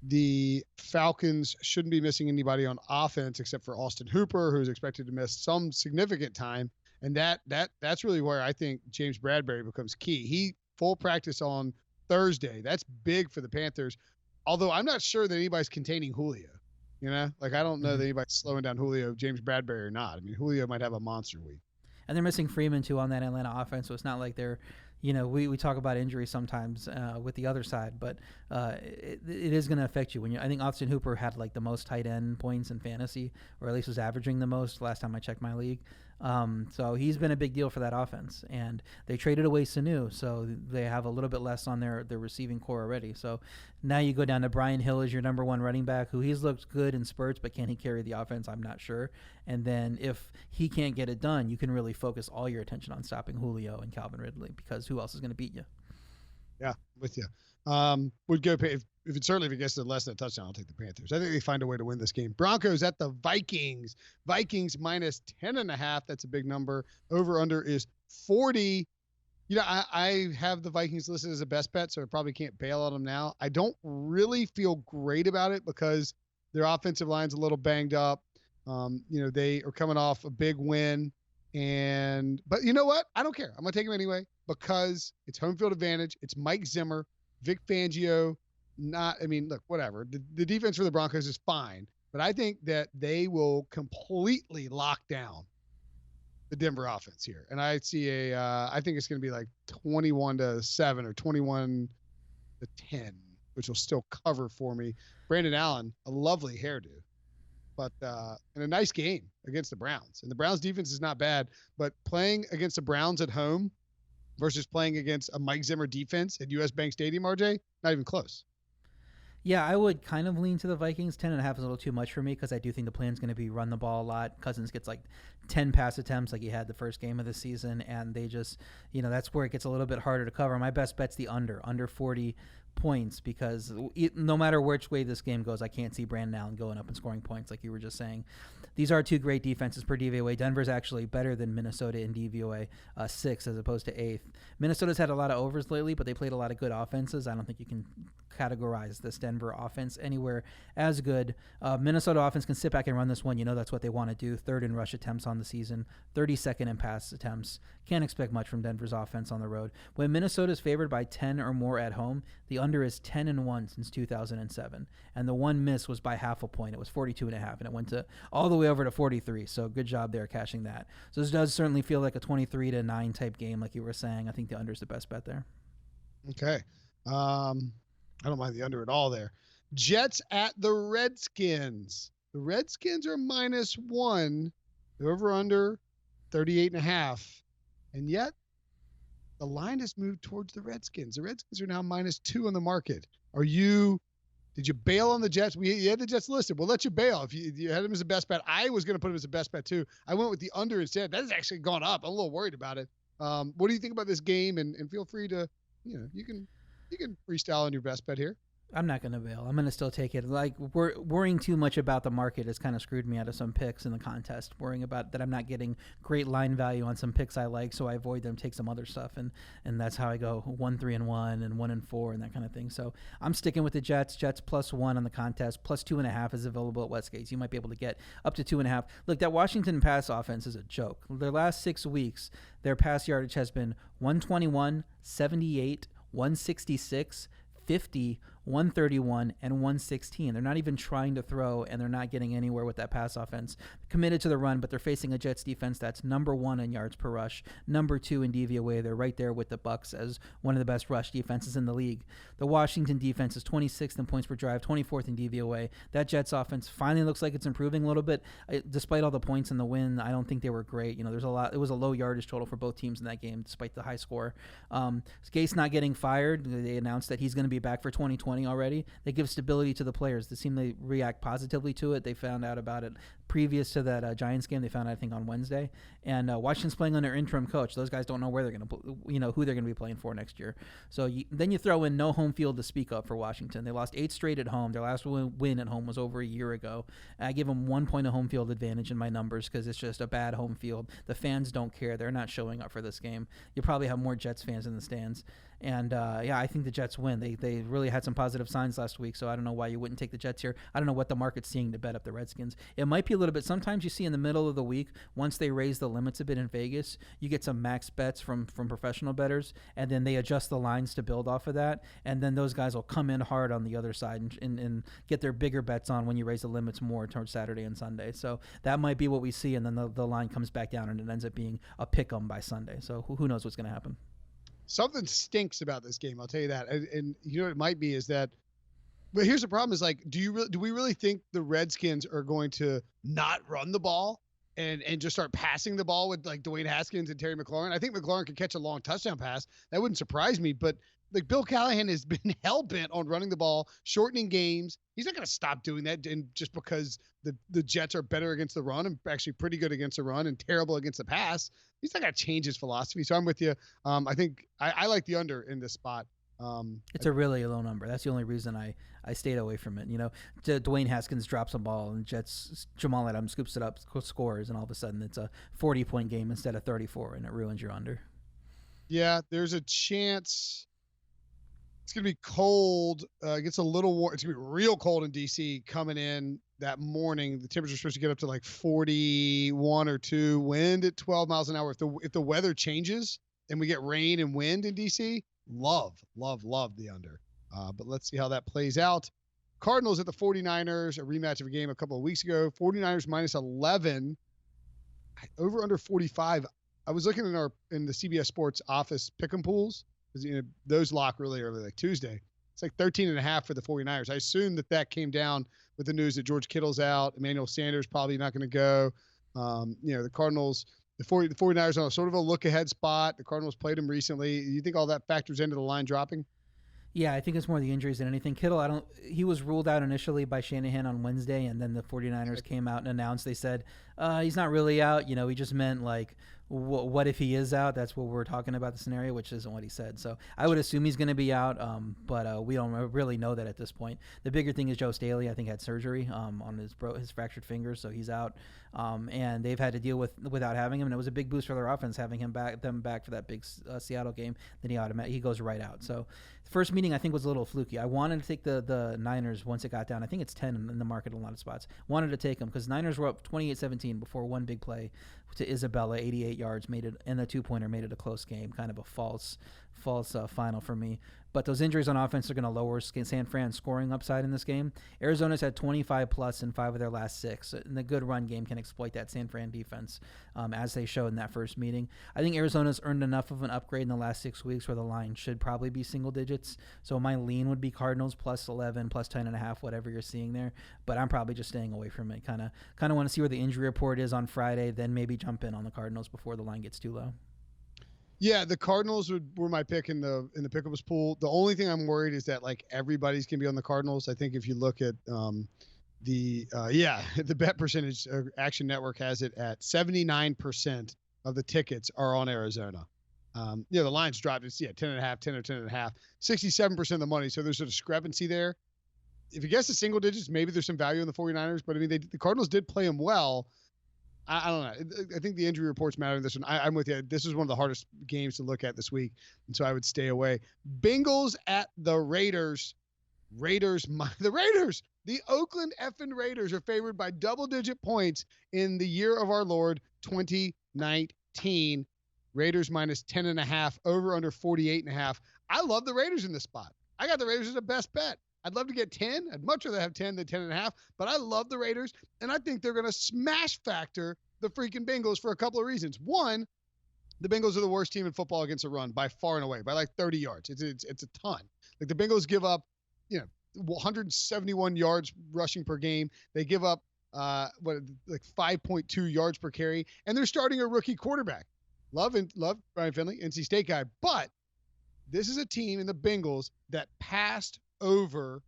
The Falcons shouldn't be missing anybody on offense except for Austin Hooper, who's expected to miss some significant time. And that's really where I think James Bradbury becomes key. He full practice on Thursday. That's big for the Panthers. Although I'm not sure that anybody's containing Julio. I don't know that anybody's slowing down Julio, James Bradbury or not. I mean, Julio might have a monster week. And they're missing Freeman too on that Atlanta offense, so it's not like they're, we talk about injuries sometimes with the other side, but it is going to affect you. I think Austin Hooper had like the most tight end points in fantasy, or at least was averaging the most last time I checked my league. So he's been a big deal for that offense, and they traded away Sanu, so they have a little bit less on their receiving core already. So now you go down to Brian Hill as your number one running back, who he's looked good in spurts, but can he carry the offense? I'm not sure. And then if he can't get it done, you can really focus all your attention on stopping Julio and Calvin Ridley, because who else is going to beat you? Yeah, with you. Would go if it gets to less than a touchdown, I'll take the Panthers. I think they find a way to win this game. Broncos at the Vikings. Vikings minus 10.5. That's a big number. Over under is 40. I have the Vikings listed as a best bet, so I probably can't bail on them now. I don't really feel great about it because their offensive line's a little banged up. They are coming off a big win. But you know what? I don't care. I'm going to take them anyway because it's home field advantage. It's Mike Zimmer, Vic Fangio. Look, whatever. The defense for the Broncos is fine, but I think that they will completely lock down the Denver offense here. And I see I think it's going to be like 21-7 or 21-10, which will still cover for me. Brandon Allen, a lovely hairdo. But in a nice game against the Browns. And the Browns defense is not bad, but playing against the Browns at home versus playing against a Mike Zimmer defense at US Bank Stadium, RJ, not even close. Yeah, I would kind of lean to the Vikings. 10.5 is a little too much for me because I do think the plan's going to be run the ball a lot. Cousins gets like 10 pass attempts like he had the first game of the season, and they just, that's where it gets a little bit harder to cover. My best bet's the under 40 points, because no matter which way this game goes, I can't see Brandon Allen going up and scoring points like you were just saying. These are two great defenses per DVOA. Denver's actually better than Minnesota in DVOA, 6 as opposed to 8th. Minnesota's had a lot of overs lately, but they played a lot of good offenses. I don't think you can categorize this Denver offense anywhere as good. Minnesota offense can sit back and run this one. That's what they want to do. 3rd in rush attempts on the season, 32nd in pass attempts. Can't expect much from Denver's offense on the road. When Minnesota's favored by 10 or more at home, the under is 10-1 since 2007. And the one miss was by half a point. It was 42.5, and it went to all the way over to 43. So good job there cashing that. So this does certainly feel like a 23-9 type game, like you were saying. I think the under is the best bet there. Okay. I don't mind the under at all there. Jets at the Redskins. The Redskins are -1. The over-under 38.5. And yet the line has moved towards the Redskins. The Redskins are now -2 on the market. Did you bail on the Jets? You had the Jets listed. We'll let you bail if you had them as a best bet. I was going to put them as a best bet too. I went with the under instead. That has actually gone up. I'm a little worried about it. What do you think about this game? And feel free to, you can freestyle on your best bet here. I'm not going to bail. I'm going to still take it. Like, worrying too much about the market has kind of screwed me out of some picks in the contest. Worrying about that I'm not getting great line value on some picks I like, so I avoid them, take some other stuff, and that's how I go 1-3-1 and 1-4 and that kind of thing. So I'm sticking with the Jets. Jets +1 on the contest. +2.5 is available at Westgate. You might be able to get up to 2.5. Look, that Washington pass offense is a joke. Their last 6 weeks, their pass yardage has been 121, 78, 166, 50, 131, and 116. They're not even trying to throw, and they're not getting anywhere with that pass offense. Committed to the run, but they're facing a Jets defense that's #1 in yards per rush, #2 in DVOA. They're right there with the Bucs as one of the best rush defenses in the league. The Washington defense is 26th in points per drive, 24th in DVOA. That Jets offense finally looks like it's improving a little bit. Despite all the points in the win, I don't think they were great. There's a lot. It was a low yardage total for both teams in that game, despite the high score. Gase not getting fired. They announced that he's going to be back for 2020 already. They give stability to the players. They seem to react positively to it. They found out about it previous to that Giants game. They found out, I think, on Wednesday. And Washington's playing under interim coach. Those guys don't know where they're going to, who they're going to be playing for next year. So then you throw in no home field to speak of for Washington. They lost 8 straight at home. Their last win at home was over a year ago. I give them 1 point of home field advantage in my numbers because it's just a bad home field. The fans don't care. They're not showing up for this game. You probably have more Jets fans in the stands. And, I think the Jets win. They really had some positive signs last week, so I don't know why you wouldn't take the Jets here. I don't know what the market's seeing to bet up the Redskins. It might be be a little bit. Sometimes you see in the middle of the week, once they raise the limits a bit in Vegas, you get some max bets from professional bettors, and then they adjust the lines to build off of that, and then those guys will come in hard on the other side and get their bigger bets on when you raise the limits more towards Saturday and Sunday. So that might be what we see, and then the line comes back down, and it ends up being a pick 'em by Sunday. So who knows what's going to happen. Something stinks about this game, I'll tell you that. And you know what it might be is that, but here's the problem is like, do we really think the Redskins are going to not run the ball and just start passing the ball with like Dwayne Haskins and Terry McLaurin? I think McLaurin could catch a long touchdown pass. That wouldn't surprise me, but like Bill Callahan has been hell-bent on running the ball, shortening games. He's not going to stop doing that, and just because the Jets are better against the run and actually pretty good against the run and terrible against the pass, he's not going to change his philosophy. So I'm with you. I think I like the under in this spot. It's a really low number. That's the only reason I stayed away from it. You know, Dwayne Haskins drops a ball and Jets Jamal Adams scoops it up, scores, and all of a sudden it's a 40-point game instead of 34, and it ruins your under. Yeah, there's a chance. It's going to be cold. It gets a little warm. It's going to be real cold in D.C. coming in that morning. The temperature's supposed to get up to like 41 or 2. Wind at 12 miles an hour. If the weather changes and we get rain and wind in D.C., love the under. But let's see how that plays out. Cardinals at the 49ers, a rematch of a game a couple of weeks ago. 49ers minus 11. Over under 45. I was looking in the CBS Sports office pick'em pools, because you know those lock really early, like Tuesday. It's like 13.5 for the 49ers. I assume that came down with the news that George Kittle's out. Emmanuel Sanders probably not going to go. The Cardinals, the 49ers on a sort of a look-ahead spot. The Cardinals played them recently. You think all that factors into the line dropping? Yeah, I think it's more the injuries than anything. Kittle, he was ruled out initially by Shanahan on Wednesday, and then the 49ers came out and announced, they said, he's not really out. You know, he just meant like, what if he is out? That's what we're talking about, the scenario, which isn't what he said. So I would assume he's going to be out, but we don't really know that at this point. The bigger thing is Joe Staley, I think, had surgery on his fractured fingers, so he's out. And they've had to deal without having him, and it was a big boost for their offense having them back for that big Seattle game. Then he goes right out. So the first meeting I think was a little fluky. I wanted to take the Niners once it got down. I think it's 10 in the market in a lot of spots. Wanted to take them because Niners were up 28-17 before one big play to Isabella, 88 yards, made it, and the 2-pointer made it a close game, kind of a false final for me. But those injuries on offense are going to lower San Fran's scoring upside in this game. Arizona's had 25 plus in 5 of their last 6, and the good run game can exploit that San Fran defense, as they showed in that first meeting. I think Arizona's earned enough of an upgrade in the last 6 weeks where the line should probably be single digits. So my lean would be Cardinals plus 11, plus 10.5, whatever you're seeing there. But I'm probably just staying away from it. Kind of want to see where the injury report is on Friday, then maybe jump in on the Cardinals before the line gets too low. Yeah, the Cardinals were my pick in the pickables pool. The only thing I'm worried is that like everybody's gonna be on the Cardinals. I think if you look at the bet percentage, Action Network has it at 79% of the tickets are on Arizona. The line's dropped. It's 10.5, 10 or 10.5, 67% of the money. So there's a discrepancy there. If you guess the single digits, maybe there's some value in the 49ers. But I mean, the Cardinals did play them well. I don't know. I think the injury reports matter in this one. I'm with you. This is one of the hardest games to look at this week, and so I would stay away. Bengals at the Raiders. The Oakland effing Raiders are favored by double-digit points in the year of our Lord 2019. Raiders minus 10.5, over under 48.5. I love the Raiders in this spot. I got the Raiders as a best bet. I'd love to get 10. I'd much rather have 10 than 10.5, but I love the Raiders, and I think they're going to smash factor the freaking Bengals for a couple of reasons. One, the Bengals are the worst team in football against the run by far and away, by like 30 yards. It's a ton. Like the Bengals give up, 171 yards rushing per game. They give up like 5.2 yards per carry, and they're starting a rookie quarterback. Love Brian Finley, NC State guy, but this is a team in the Bengals that passed over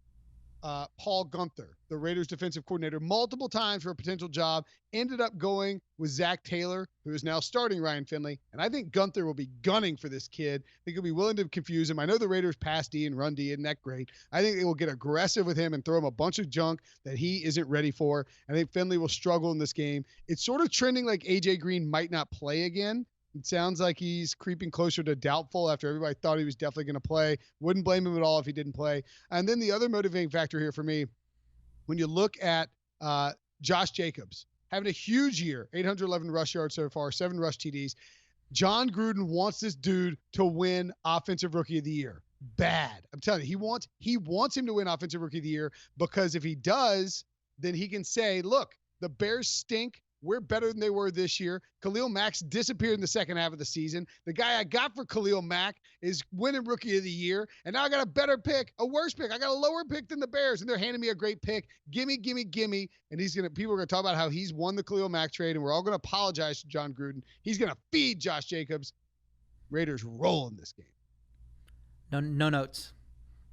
Paul Guenther, the Raiders defensive coordinator, multiple times for a potential job, ended up going with Zach Taylor, who is now starting Ryan Finley. And I think Guenther will be gunning for this kid. I think he'll be willing to confuse him. I know the Raiders pass D and run D isn't that great. I think they will get aggressive with him and throw him a bunch of junk that he isn't ready for. I think Finley will struggle in this game. It's sort of trending like AJ Green might not play again. It sounds like he's creeping closer to doubtful after everybody thought he was definitely going to play. Wouldn't blame him at all if he didn't play. And then the other motivating factor here for me, when you look at Josh Jacobs, having a huge year, 811 rush yards so far, 7 rush TDs. John Gruden wants this dude to win Offensive Rookie of the Year. Bad. I'm telling you, he wants him to win Offensive Rookie of the Year, because if he does, then he can say, look, the Bears stink. We're better than they were this year. Khalil Mack's disappeared in the second half of the season. The guy I got for Khalil Mack is winning Rookie of the Year, and now I got a better pick, a worse pick. I got a lower pick than the Bears, and they're handing me a great pick. Gimme. And people are gonna talk about how he's won the Khalil Mack trade, and we're all gonna apologize to John Gruden. He's gonna feed Josh Jacobs. Raiders roll in this game. No notes.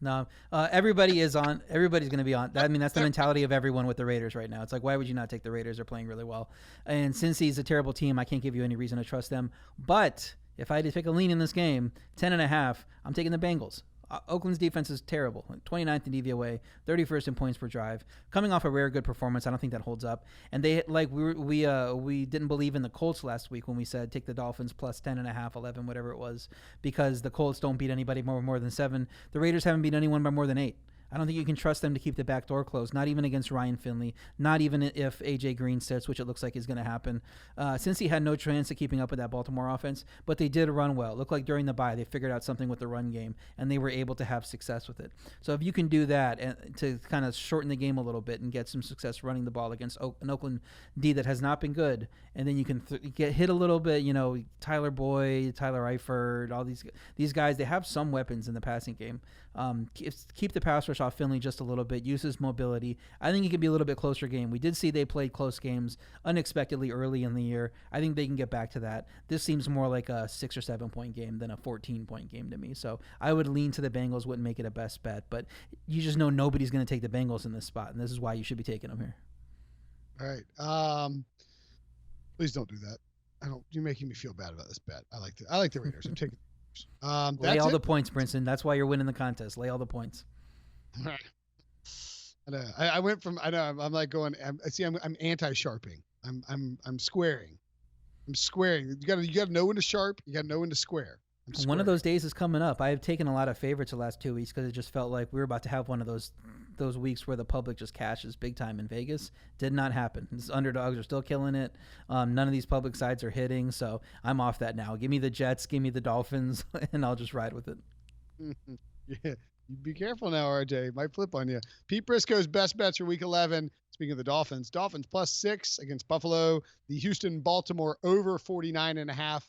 No, everybody's going to be on. I mean, that's the mentality of everyone with the Raiders right now. It's like, why would you not take the Raiders? They're playing really well. And since he's a terrible team, I can't give you any reason to trust them. But if I had to take a lean in this game, 10.5, I'm taking the Bengals. Oakland's defense is terrible. 29th in DVOA, 31st in points per drive. Coming off a rare good performance, I don't think that holds up. And they we didn't believe in the Colts last week when we said take the Dolphins plus 10.5, 11, whatever it was, because the Colts don't beat anybody more than 7. The Raiders haven't beat anyone by more than 8. I don't think you can trust them to keep the back door closed, not even against Ryan Finley, not even if A.J. Green sits, which it looks like is going to happen. Since he had no chance of keeping up with that Baltimore offense, but they did run well. It looked like during the bye they figured out something with the run game, and they were able to have success with it. So if you can do that and to kind of shorten the game a little bit and get some success running the ball against an Oakland D that has not been good, and then you can get hit a little bit, Tyler Boyd, Tyler Eifert, all these guys, they have some weapons in the passing game. Keep the pass rush off Finley just a little bit, use his mobility. I think it could be a little bit closer game. We did see they played close games unexpectedly early in the year. I think they can get back to that. This seems more like a 6 or 7 point game than a 14-point game to me. So I would lean to the Bengals, wouldn't make it a best bet, but you just know nobody's going to take the Bengals in this spot, and this is why you should be taking them here. All right. Please don't do that. You're making me feel bad about this bet. I like the Raiders. I'm taking lay all the points, Brinson. That's why you're winning the contest. Lay all the points. All right. I know. I went from. I know. I'm like going. I'm anti-sharping. I'm squaring. I'm squaring. You gotta know when to sharp. You gotta know when to square. One of those days is coming up. I have taken a lot of favorites the last 2 weeks because it just felt like we were about to have one of those weeks where the public just cashes big time in Vegas. Did not happen. These underdogs are still killing it. None of these public sides are hitting, so I'm off that now. Give me the Jets, give me the Dolphins, and I'll just ride with it. Yeah, be careful now, RJ. Might flip on you. Pete Prisco's best bets for Week 11. Speaking of the Dolphins plus 6 against Buffalo. The Houston-Baltimore over 49.5.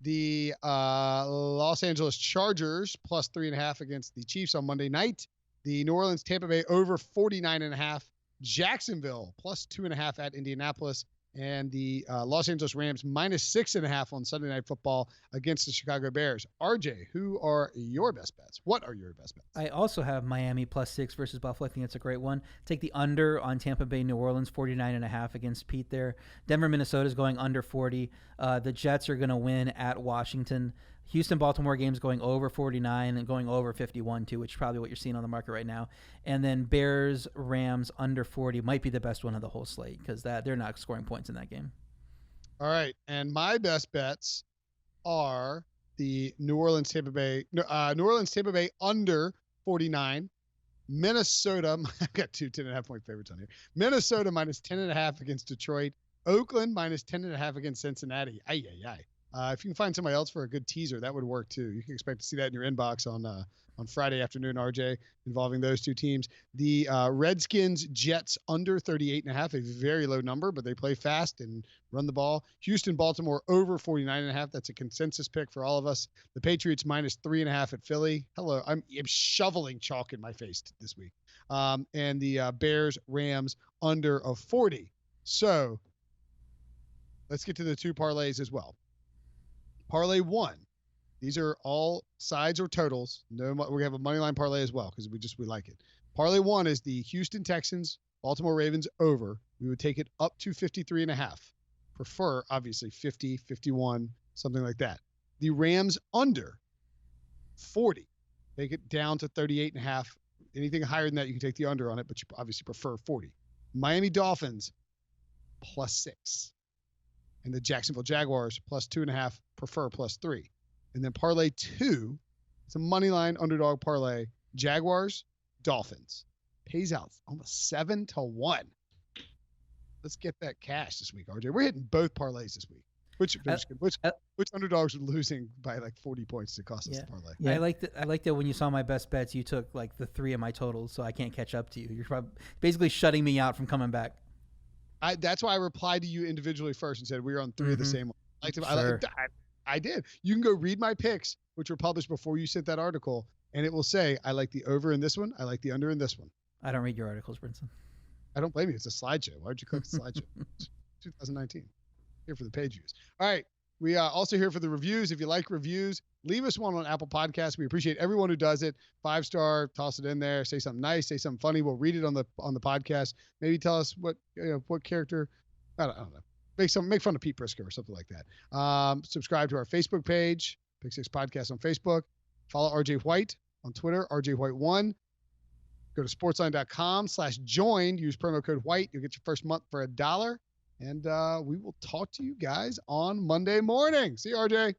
The Los Angeles Chargers plus 3.5 against the Chiefs on Monday night. The New Orleans Tampa Bay over 49.5. Jacksonville plus 2.5 at Indianapolis. And the Los Angeles Rams minus 6.5 on Sunday Night Football against the Chicago Bears. RJ, who are your best bets? What are your best bets? I also have Miami plus 6 versus Buffalo. I think that's a great one. Take the under on Tampa Bay, New Orleans, 49.5 against Pete there. Denver, Minnesota is going under 40. The Jets are going to win at Washington. Houston, Baltimore games going over 49 and going over 51 too, which is probably what you're seeing on the market right now. And then Bears, Rams under 40 might be the best one of the whole slate because they're not scoring points in that game. All right, and my best bets are the New Orleans, Tampa Bay under 49. Minnesota, I've got 2 10.5 point favorites on here. Minnesota minus 10.5 against Detroit. Oakland minus 10.5 against Cincinnati. Ay. If you can find somebody else for a good teaser, that would work too. You can expect to see that in your inbox on Friday afternoon, RJ, involving those 2 teams. The Redskins, Jets under 38.5, a very low number, but they play fast and run the ball. Houston, Baltimore over 49.5. That's a consensus pick for all of us. The Patriots minus 3.5 at Philly. Hello, I'm shoveling chalk in my face this week. And the Bears, Rams under of 40. So let's get to the 2 parlays as well. Parlay 1. These are all sides or totals. No, we have a money line parlay as well because we like it. Parlay 1 is the Houston Texans, Baltimore Ravens over. We would take it up to 53.5. Prefer obviously 50, 51, something like that. The Rams under 40. Take it down to 38.5. Anything higher than that, you can take the under on it, but you obviously prefer 40. Miami Dolphins plus 6. And the Jacksonville Jaguars plus 2.5, prefer plus 3. And then parlay 2, it's a money line underdog parlay. Jaguars, Dolphins pays out almost 7-1. let's get that cash this week, RJ. We're hitting both parlays this week. Which underdogs are losing by like 40 points to cost us the parlay. Yeah. I like that when you saw my best bets, you took like the 3 of my totals, so I can't catch up to you. You're basically shutting me out from coming back. That's why I replied to you individually first and said we were on 3 of the same one. Sure. I did. You can go read my picks, which were published before you sent that article, and it will say I like the over in this one. I like the under in this one. I don't read your articles, Brinson. I don't blame you. It's a slideshow. Why would you click the slideshow? 2019. Here for the page views. All right. We are also here for the reviews. If you like reviews, leave us one on Apple Podcasts. We appreciate everyone who does it. 5-star, toss it in there. Say something nice. Say something funny. We'll read it on the podcast. Maybe tell us what character. I don't know. Make fun of Pete Prisco or something like that. Subscribe to our Facebook page, Pick Six Podcast on Facebook. Follow RJ White on Twitter, RJ White1. Go to sportsline.com/join. Use promo code White. You'll get your first month for $1. And we will talk to you guys on Monday morning. See you, RJ.